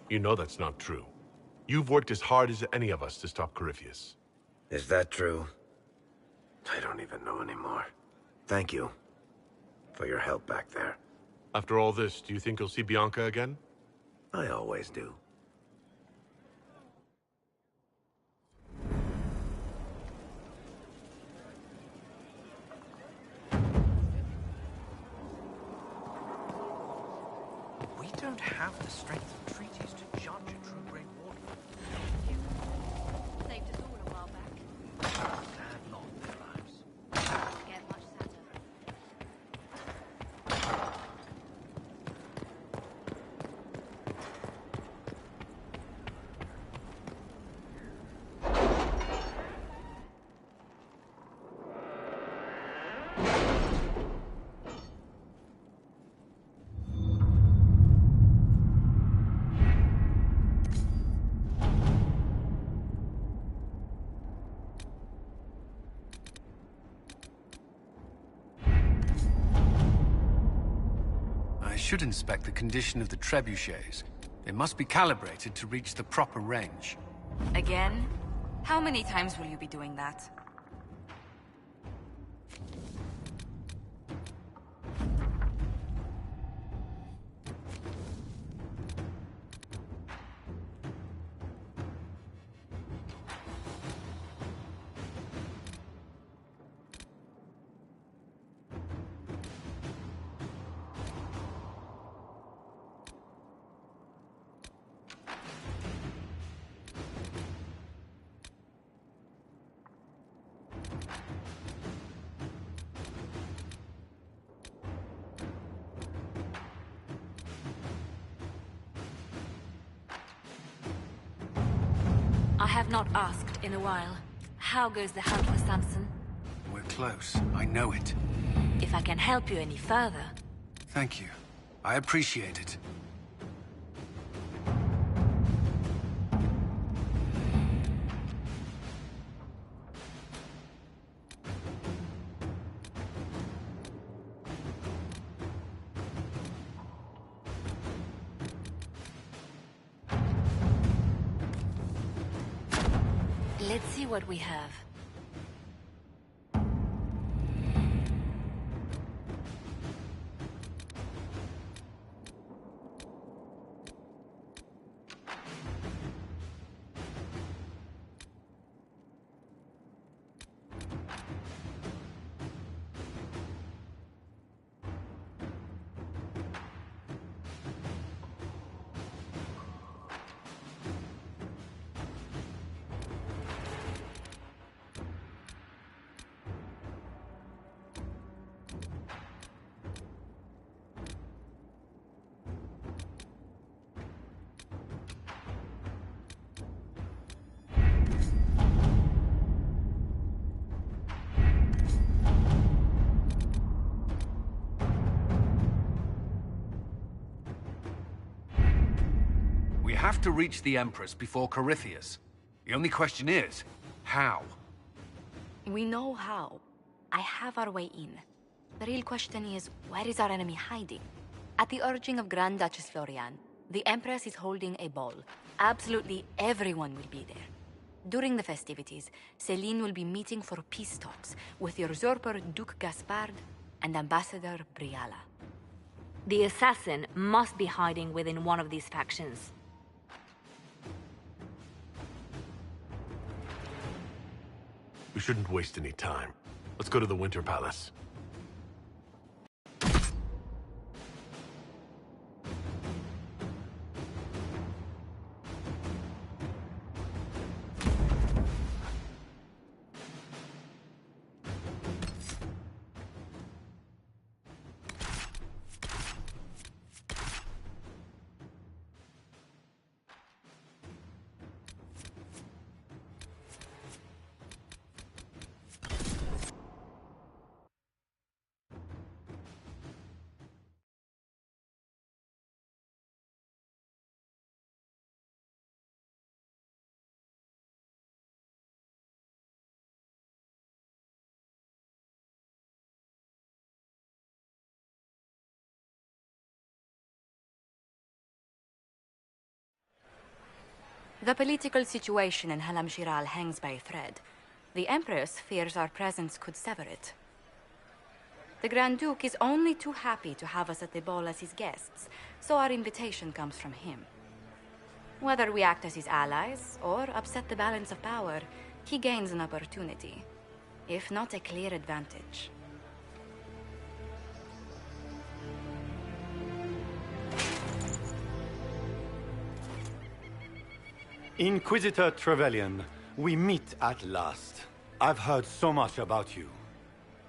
You know that's not true. You've worked as hard as any of us to stop Corypheus. Is that true? I don't even know anymore. Thank you for your help back there. After all this, do you think you'll see Bianca again? I always do. We don't have the strength of treaties to judge a true Great Warden. Saved us all a while back. Sad lot in their lives. Get much sadder. I should inspect the condition of the trebuchets. They must be calibrated to reach the proper range. Again? How many times will you be doing that? I have not asked in a while. How goes the hunt for Samson? We're close. I know it. If I can help you any further... Thank you. I appreciate it. Let's see what we have. We have to reach the Empress before Corypheus. The only question is, how? We know how. I have our way in. The real question is, where is our enemy hiding? At the urging of Grand Duchess Florian, the Empress is holding a ball. Absolutely everyone will be there. During the festivities, Céline will be meeting for peace talks with the usurper Duke Gaspard and Ambassador Briala. The assassin must be hiding within one of these factions. We shouldn't waste any time. Let's go to the Winter Palace. The political situation in Halam Shiral hangs by a thread. The Empress fears our presence could sever it. The Grand Duke is only too happy to have us at the ball as his guests, so our invitation comes from him. Whether we act as his allies or upset the balance of power, he gains an opportunity, if not a clear advantage. Inquisitor Trevelyan, we meet at last. I've heard so much about you.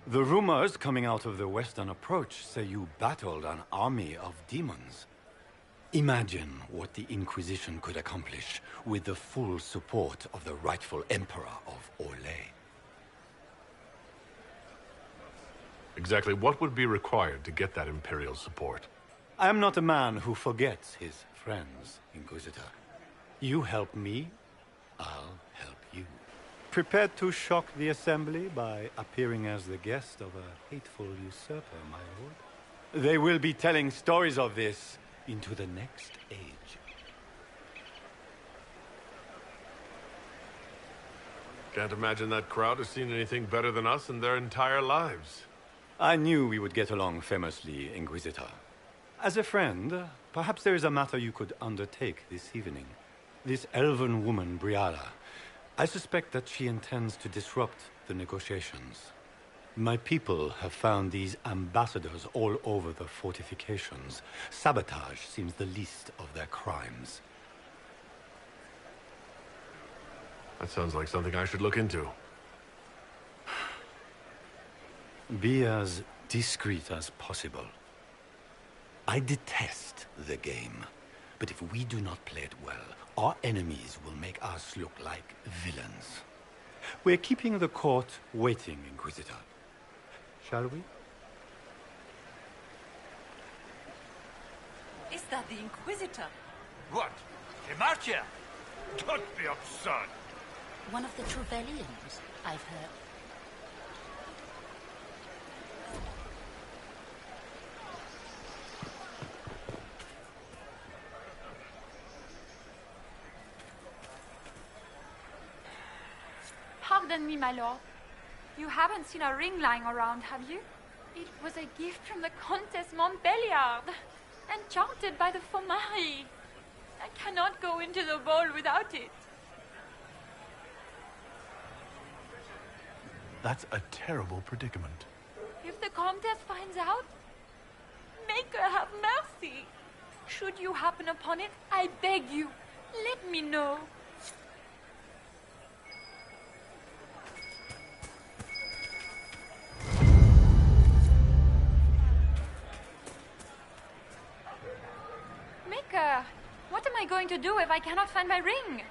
The rumors coming out of the Western Approach say you battled an army of demons. Imagine what the Inquisition could accomplish with the full support of the rightful Emperor of Orlais. Exactly what would be required to get that Imperial support? I am not a man who forgets his friends, Inquisitor. You help me, I'll help you. Prepared to shock the Assembly by appearing as the guest of a hateful usurper, my lord? They will be telling stories of this into the next age. Can't imagine that crowd has seen anything better than us in their entire lives. I knew we would get along famously, Inquisitor. As a friend, perhaps there is a matter you could undertake this evening. This elven woman, Briala, I suspect that she intends to disrupt the negotiations. My people have found these ambassadors all over the fortifications. Sabotage seems the least of their crimes. That sounds like something I should look into. Be as discreet as possible. I detest the game, but if we do not play it well, our enemies will make us look like villains. We're keeping the court waiting, Inquisitor. Shall we? Is that the Inquisitor? What? A martyr? Don't be absurd. One of the Trevelyan's, I've heard. Pardon me, my lord. You haven't seen a ring lying around, have you? It was a gift from the Countess Montbelliard, enchanted by the Fomari. I cannot go into the ball without it. That's a terrible predicament. If the Countess finds out, make her have mercy. Should you happen upon it, I beg you, let me know. Maker, what am I going to do if I cannot find my ring?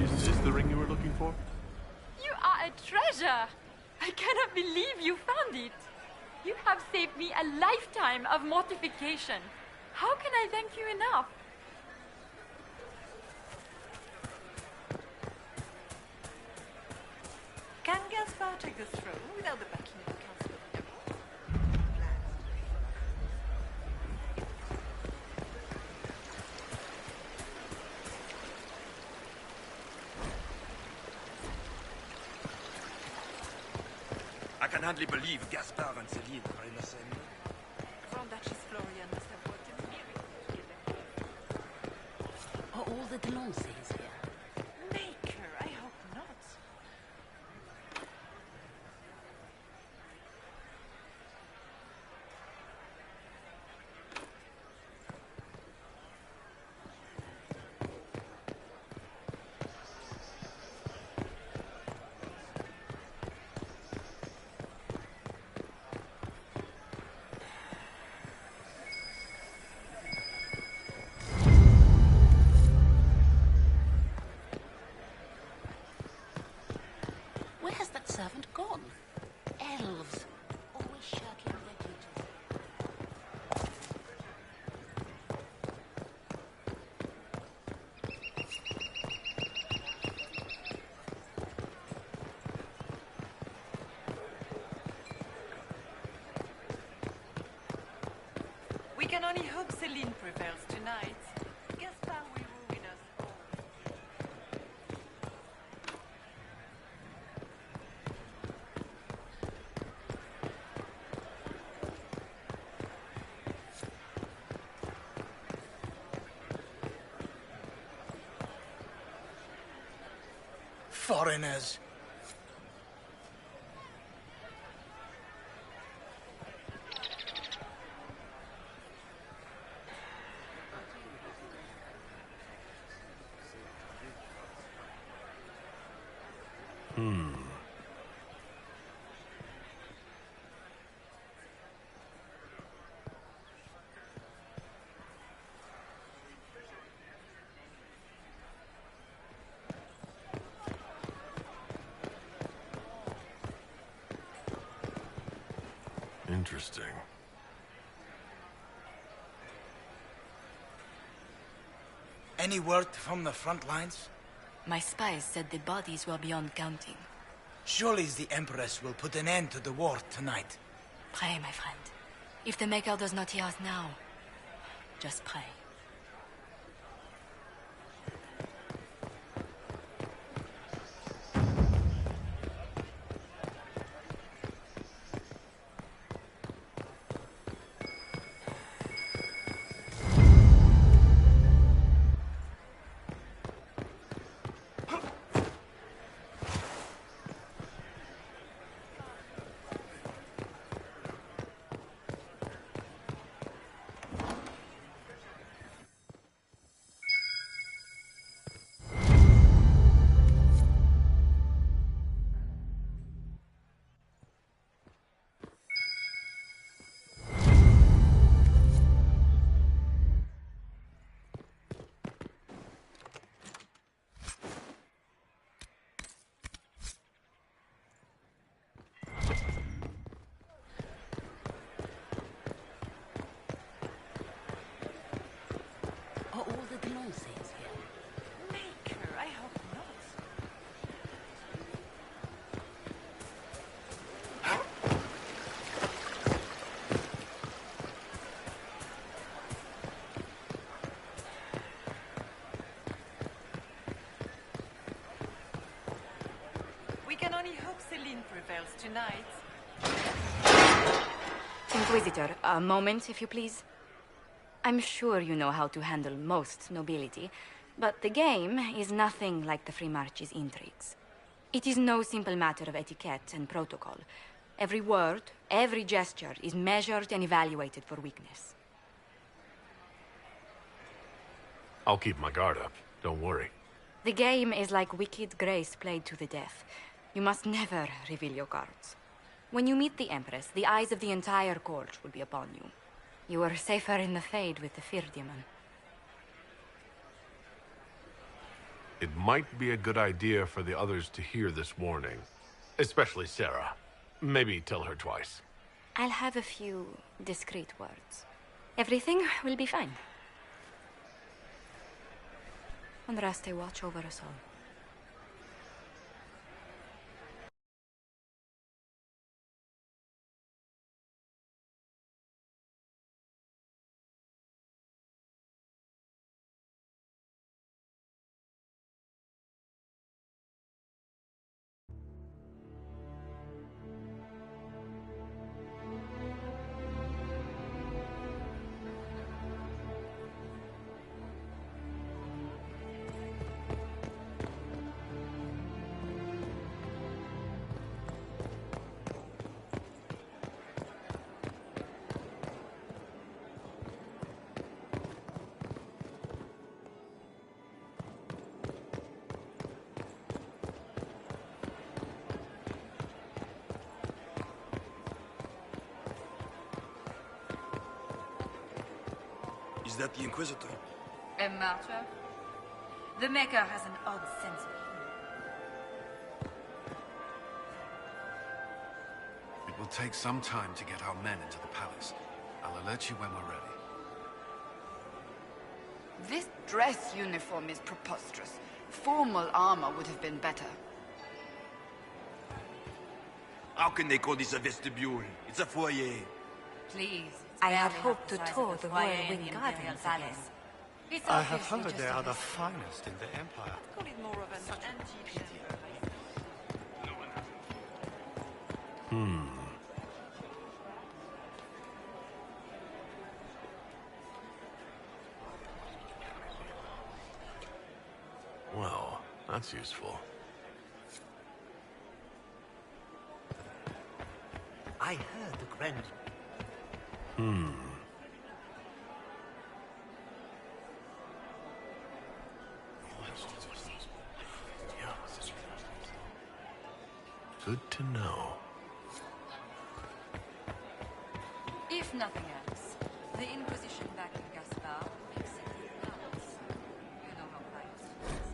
Is this the ring you were looking for? You are a treasure! I cannot believe you found it! You have saved me a lifetime of mortification. How can I thank you enough? Can Gaspar take the throne without the backing of the Council of Devil? I can hardly believe Gaspar and Celine are in the same room. Grand Duchess Florian must have worked a miracle to kill them. Are all the Delancys here? Maker, I hope not. Celine prevails tonight, Gaspard will ruin us all. Foreigners. Interesting. Any word from the front lines? My spies said the bodies were beyond counting. Surely the Empress will put an end to the war tonight. Pray, my friend. If the Maker does not hear us now, just pray. Are all the Demonces here? Maker, I hope not. We can only hope Celine prevails tonight. Inquisitor, a moment, if you please. I'm sure you know how to handle most nobility, but the game is nothing like the Free March's intrigues. It is no simple matter of etiquette and protocol. Every word, every gesture is measured and evaluated for weakness. I'll keep my guard up. Don't worry. The game is like Wicked Grace played to the death. You must never reveal your cards. When you meet the Empress, the eyes of the entire court will be upon you. You are safer in the Fade with the Fear Demon. It might be a good idea for the others to hear this warning. Especially Sarah. Maybe tell her twice. I'll have a few discreet words. Everything will be fine. Andraste, watch over us all. Is that the Inquisitor? A martyr? The Maker has an odd sense of humor. It will take some time to get our men into the palace. I'll alert you when we're ready. This dress uniform is preposterous. Formal armor would have been better. How can they call this a vestibule? It's a foyer. Please, I had hoped to tour the Royal Wing Gardens again. I have heard they are the finest in the Empire. Call it more of an antique show. Well, that's useful. I heard the Grand... Good to know. If nothing else, the Inquisition back in Gaspar makes it balance. You know how pious it is.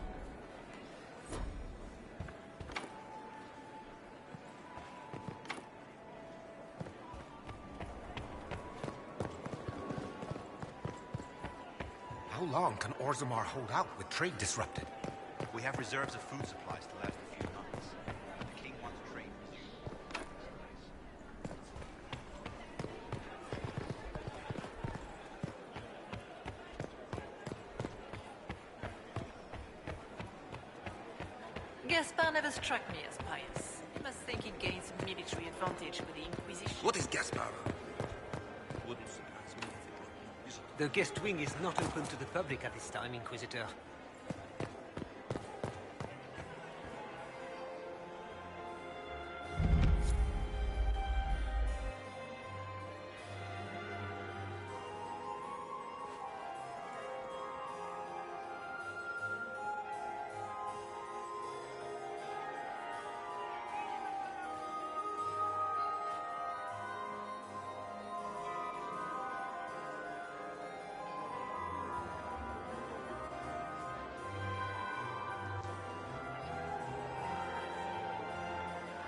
How long can Orzammar hold out with trade disrupted? We have reserves of food supplies to last a few months. The king wants trade resumed. Gaspar never struck me as pious. He must think he gains military advantage with the Inquisition. What is Gaspar? Wouldn't surprise me if it was. The guest wing is not open to the public at this time, Inquisitor.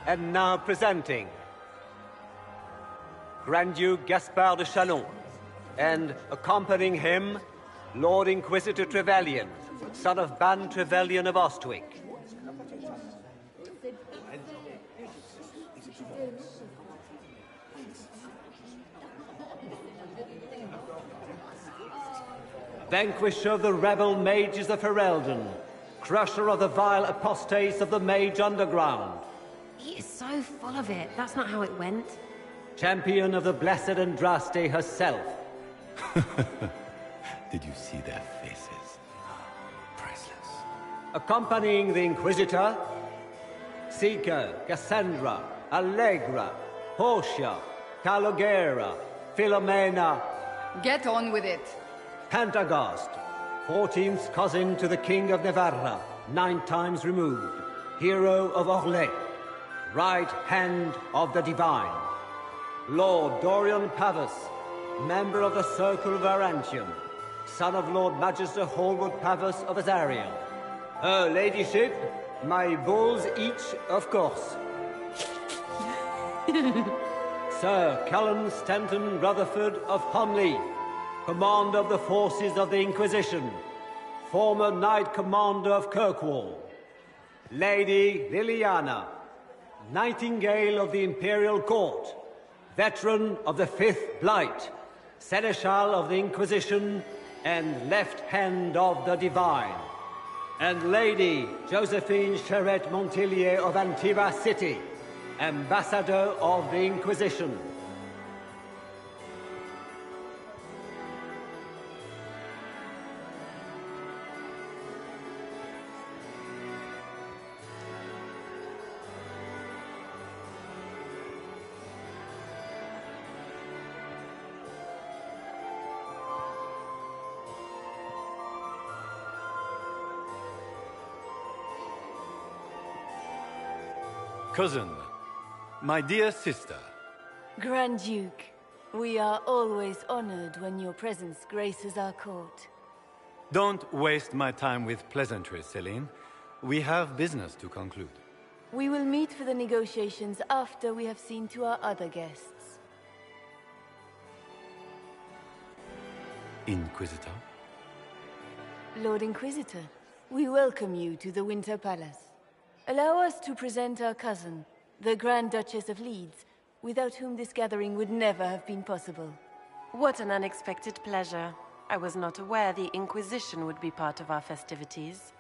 And now presenting Grand Duke Gaspard de Chalon, and accompanying him, Lord Inquisitor Trevelyan, son of Ban Trevelyan of Ostwick. Vanquisher of the rebel mages of Ferelden, crusher of the vile apostates of the Mage Underground. He is so full of it. That's not how it went. Champion of the Blessed Andraste herself. Did you see their faces? Priceless. Accompanying the Inquisitor, Seeker, Cassandra, Allegra, Portia, Calogera, Philomena. Get on with it. Pantagast, 14th cousin to the King of Navarra, 9 times removed, hero of Orlais, right hand of the Divine. Lord Dorian Pavus, member of the Circle of Arantium, son of Lord Magister Hallwood Pavus of Azariel. Her Ladyship, my bulls each, of course. Sir Cullen Stanton Rutherford of Homley, commander of the forces of the Inquisition, former Knight Commander of Kirkwall. Lady Liliana, Nightingale of the Imperial Court, veteran of the 5th Blight, Seneschal of the Inquisition, and left hand of the Divine. And Lady Josephine Charette Montillier of Antiva City, Ambassador of the Inquisition. Cousin, my dear sister. Grand Duke, we are always honored when your presence graces our court. Don't waste my time with pleasantries, Celine. We have business to conclude. We will meet for the negotiations after we have seen to our other guests. Inquisitor? Lord Inquisitor, we welcome you to the Winter Palace. Allow us to present our cousin, the Grand Duchess of Leeds, without whom this gathering would never have been possible. What an unexpected pleasure. I was not aware the Inquisition would be part of our festivities.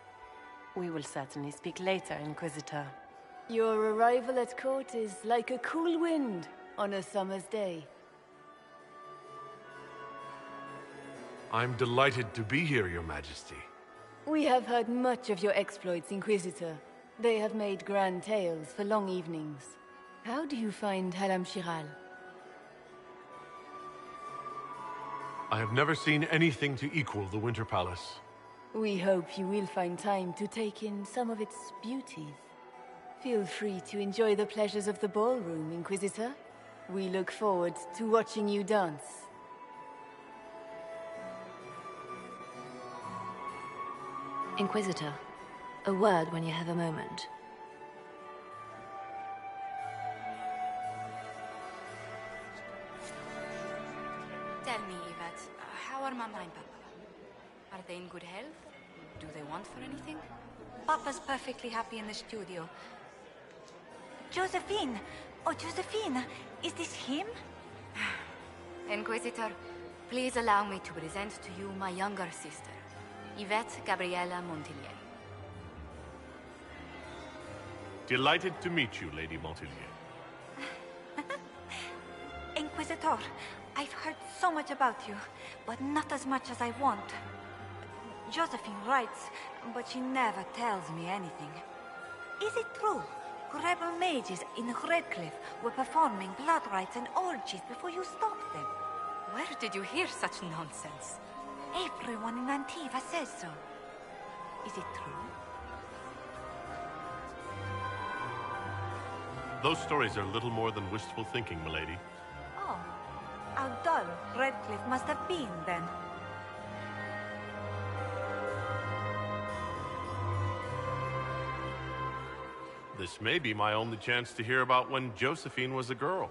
We will certainly speak later, Inquisitor. Your arrival at court is like a cool wind on a summer's day. I'm delighted to be here, Your Majesty. We have heard much of your exploits, Inquisitor. They have made grand tales for long evenings. How do you find Halam Shiral? I have never seen anything to equal the Winter Palace. We hope you will find time to take in some of its beauties. Feel free to enjoy the pleasures of the ballroom, Inquisitor. We look forward to watching you dance. Inquisitor, a word when you have a moment. Tell me, Yvette, how are Mama and Papa? Are they in good health? Do they want for anything? Papa's perfectly happy in the studio. Josephine! Oh, Josephine! Is this him? Inquisitor, please allow me to present to you my younger sister, Yvette Gabriella Montilier. Delighted to meet you, Lady Montilier. Inquisitor, I've heard so much about you, but not as much as I want. Josephine writes, but she never tells me anything. Is it true? Rebel mages in Redcliffe were performing blood rites and orgies before you stopped them. Where did you hear such nonsense? Everyone in Antiva says so. Is it true? Those stories are little more than wistful thinking, milady. Oh, how dull Redcliffe must have been then. This may be my only chance to hear about when Josephine was a girl.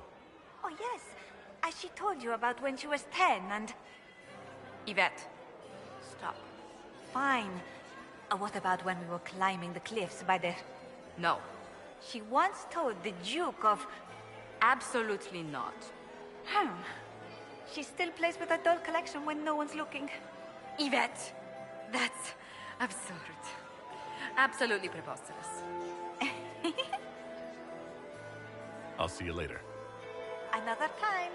Oh yes, as she told you about when she was 10 and... Yvette, stop. Fine. What about when we were climbing the cliffs by the... No. She once told the Duke of... Absolutely not. She still plays with her doll collection when no one's looking. Yvette, that's absurd. Absolutely preposterous. I'll see you later. Another time.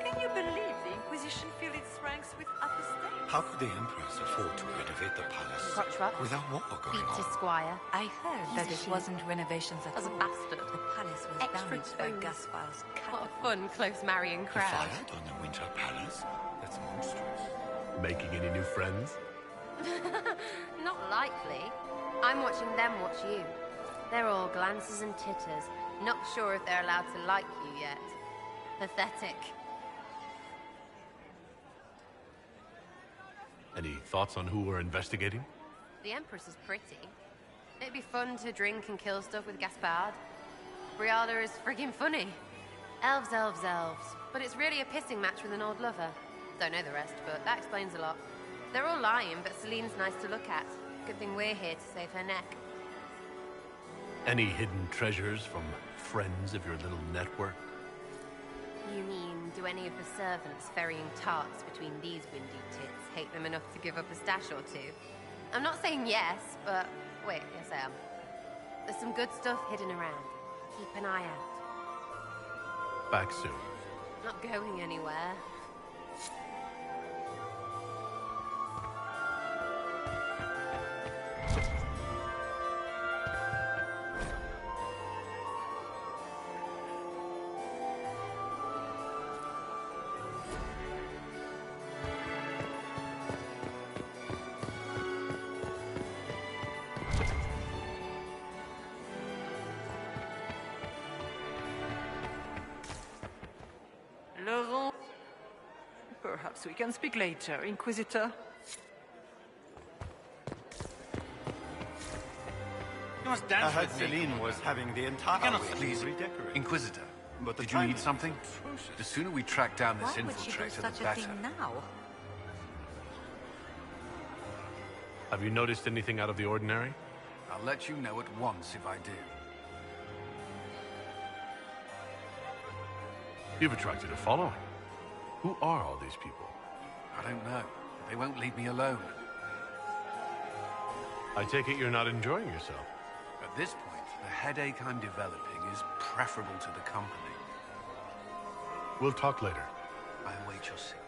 Can you believe the Inquisition filled its ranks with upper state? How could the Empress afford to renovate the palace Crotchruck. without war going Beat his on? squire. I heard He's that a it sheep. wasn't renovations at As a all. bastard. The palace was Extra damaged by toes. Gaspar's What a fun, close marrying He crowd. fired on the Winter Palace? That's monstrous. Making any new friends? Not likely. I'm watching them watch you. They're all glances and titters. Not sure if they're allowed to like you yet. Pathetic. Any thoughts on who we're investigating? The Empress is pretty. It'd be fun to drink and kill stuff with Gaspard. Briala is friggin' funny. Elves, elves, elves. But it's really a pissing match with an old lover. Don't know the rest, but that explains a lot. They're all lying, but Celine's nice to look at. Good thing we're here to save her neck. Any hidden treasures from friends of your little network? You mean, do any of the servants ferrying tarts between these windy tits hate them enough to give up a stash or two? I'm not saying yes, but... Wait, yes I am. There's some good stuff hidden around. Keep an eye out. Back soon. Not going anywhere. Perhaps we can speak later, Inquisitor. You must I dance heard with me. Celine was having the entire cannot wing Please, redecorated. Inquisitor, But the did you timing need something? is atrocious. The sooner we track down this Why would she do infiltrator, such the a better. thing now? Have you noticed anything out of the ordinary? I'll let you know at once if I do. You've attracted a following. Who are all these people? I don't know. They won't leave me alone. I take it you're not enjoying yourself. At this point, the headache I'm developing is preferable to the company. We'll talk later. I await your signal.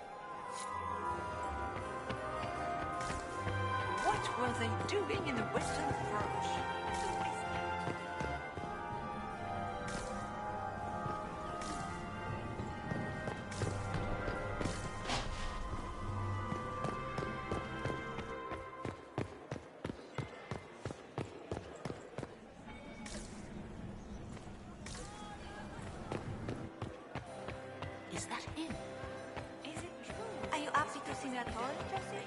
What were they doing in the Western Front? Is that him? Is it true? Are you happy to see me at all, Jessie?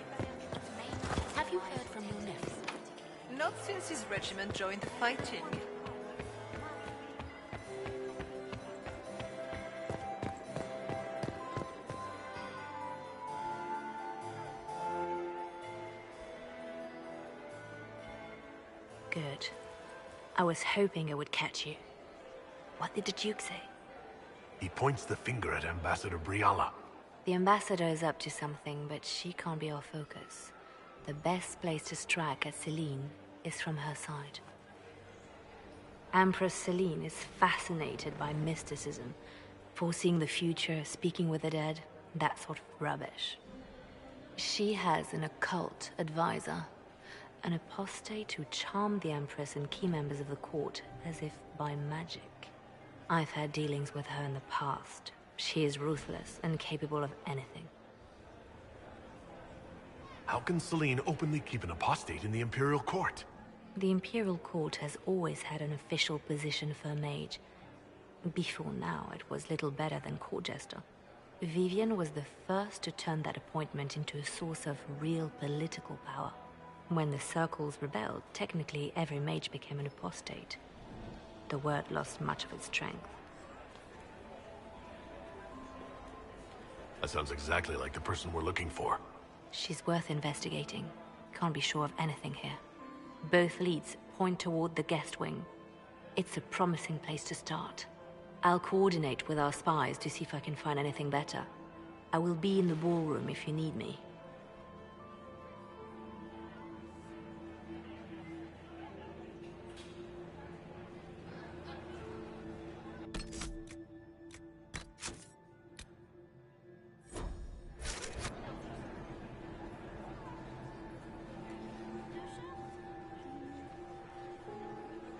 Have you heard from your nephew? Not since his regiment joined the fighting. Good. I was hoping I would catch you. What did the Duke say? He points the finger at Ambassador Briala. The ambassador is up to something, but she can't be our focus. The best place to strike at Celine is from her side. Empress Celine is fascinated by mysticism, foreseeing the future, speaking with the dead, that sort of rubbish. She has an occult advisor, an apostate who charmed the Empress and key members of the court as if by magic. I've had dealings with her in the past. She is ruthless and capable of anything. How can Celine openly keep an apostate in the Imperial Court? The Imperial Court has always had an official position for a mage. Before now, it was little better than court jester. Vivian was the first to turn that appointment into a source of real political power. When the Circles rebelled, technically every mage became an apostate. The word lost much of its strength. That sounds exactly like the person we're looking for. She's worth investigating. Can't be sure of anything here. Both leads point toward the guest wing. It's a promising place to start. I'll coordinate with our spies to see if I can find anything better. I will be in the ballroom if you need me.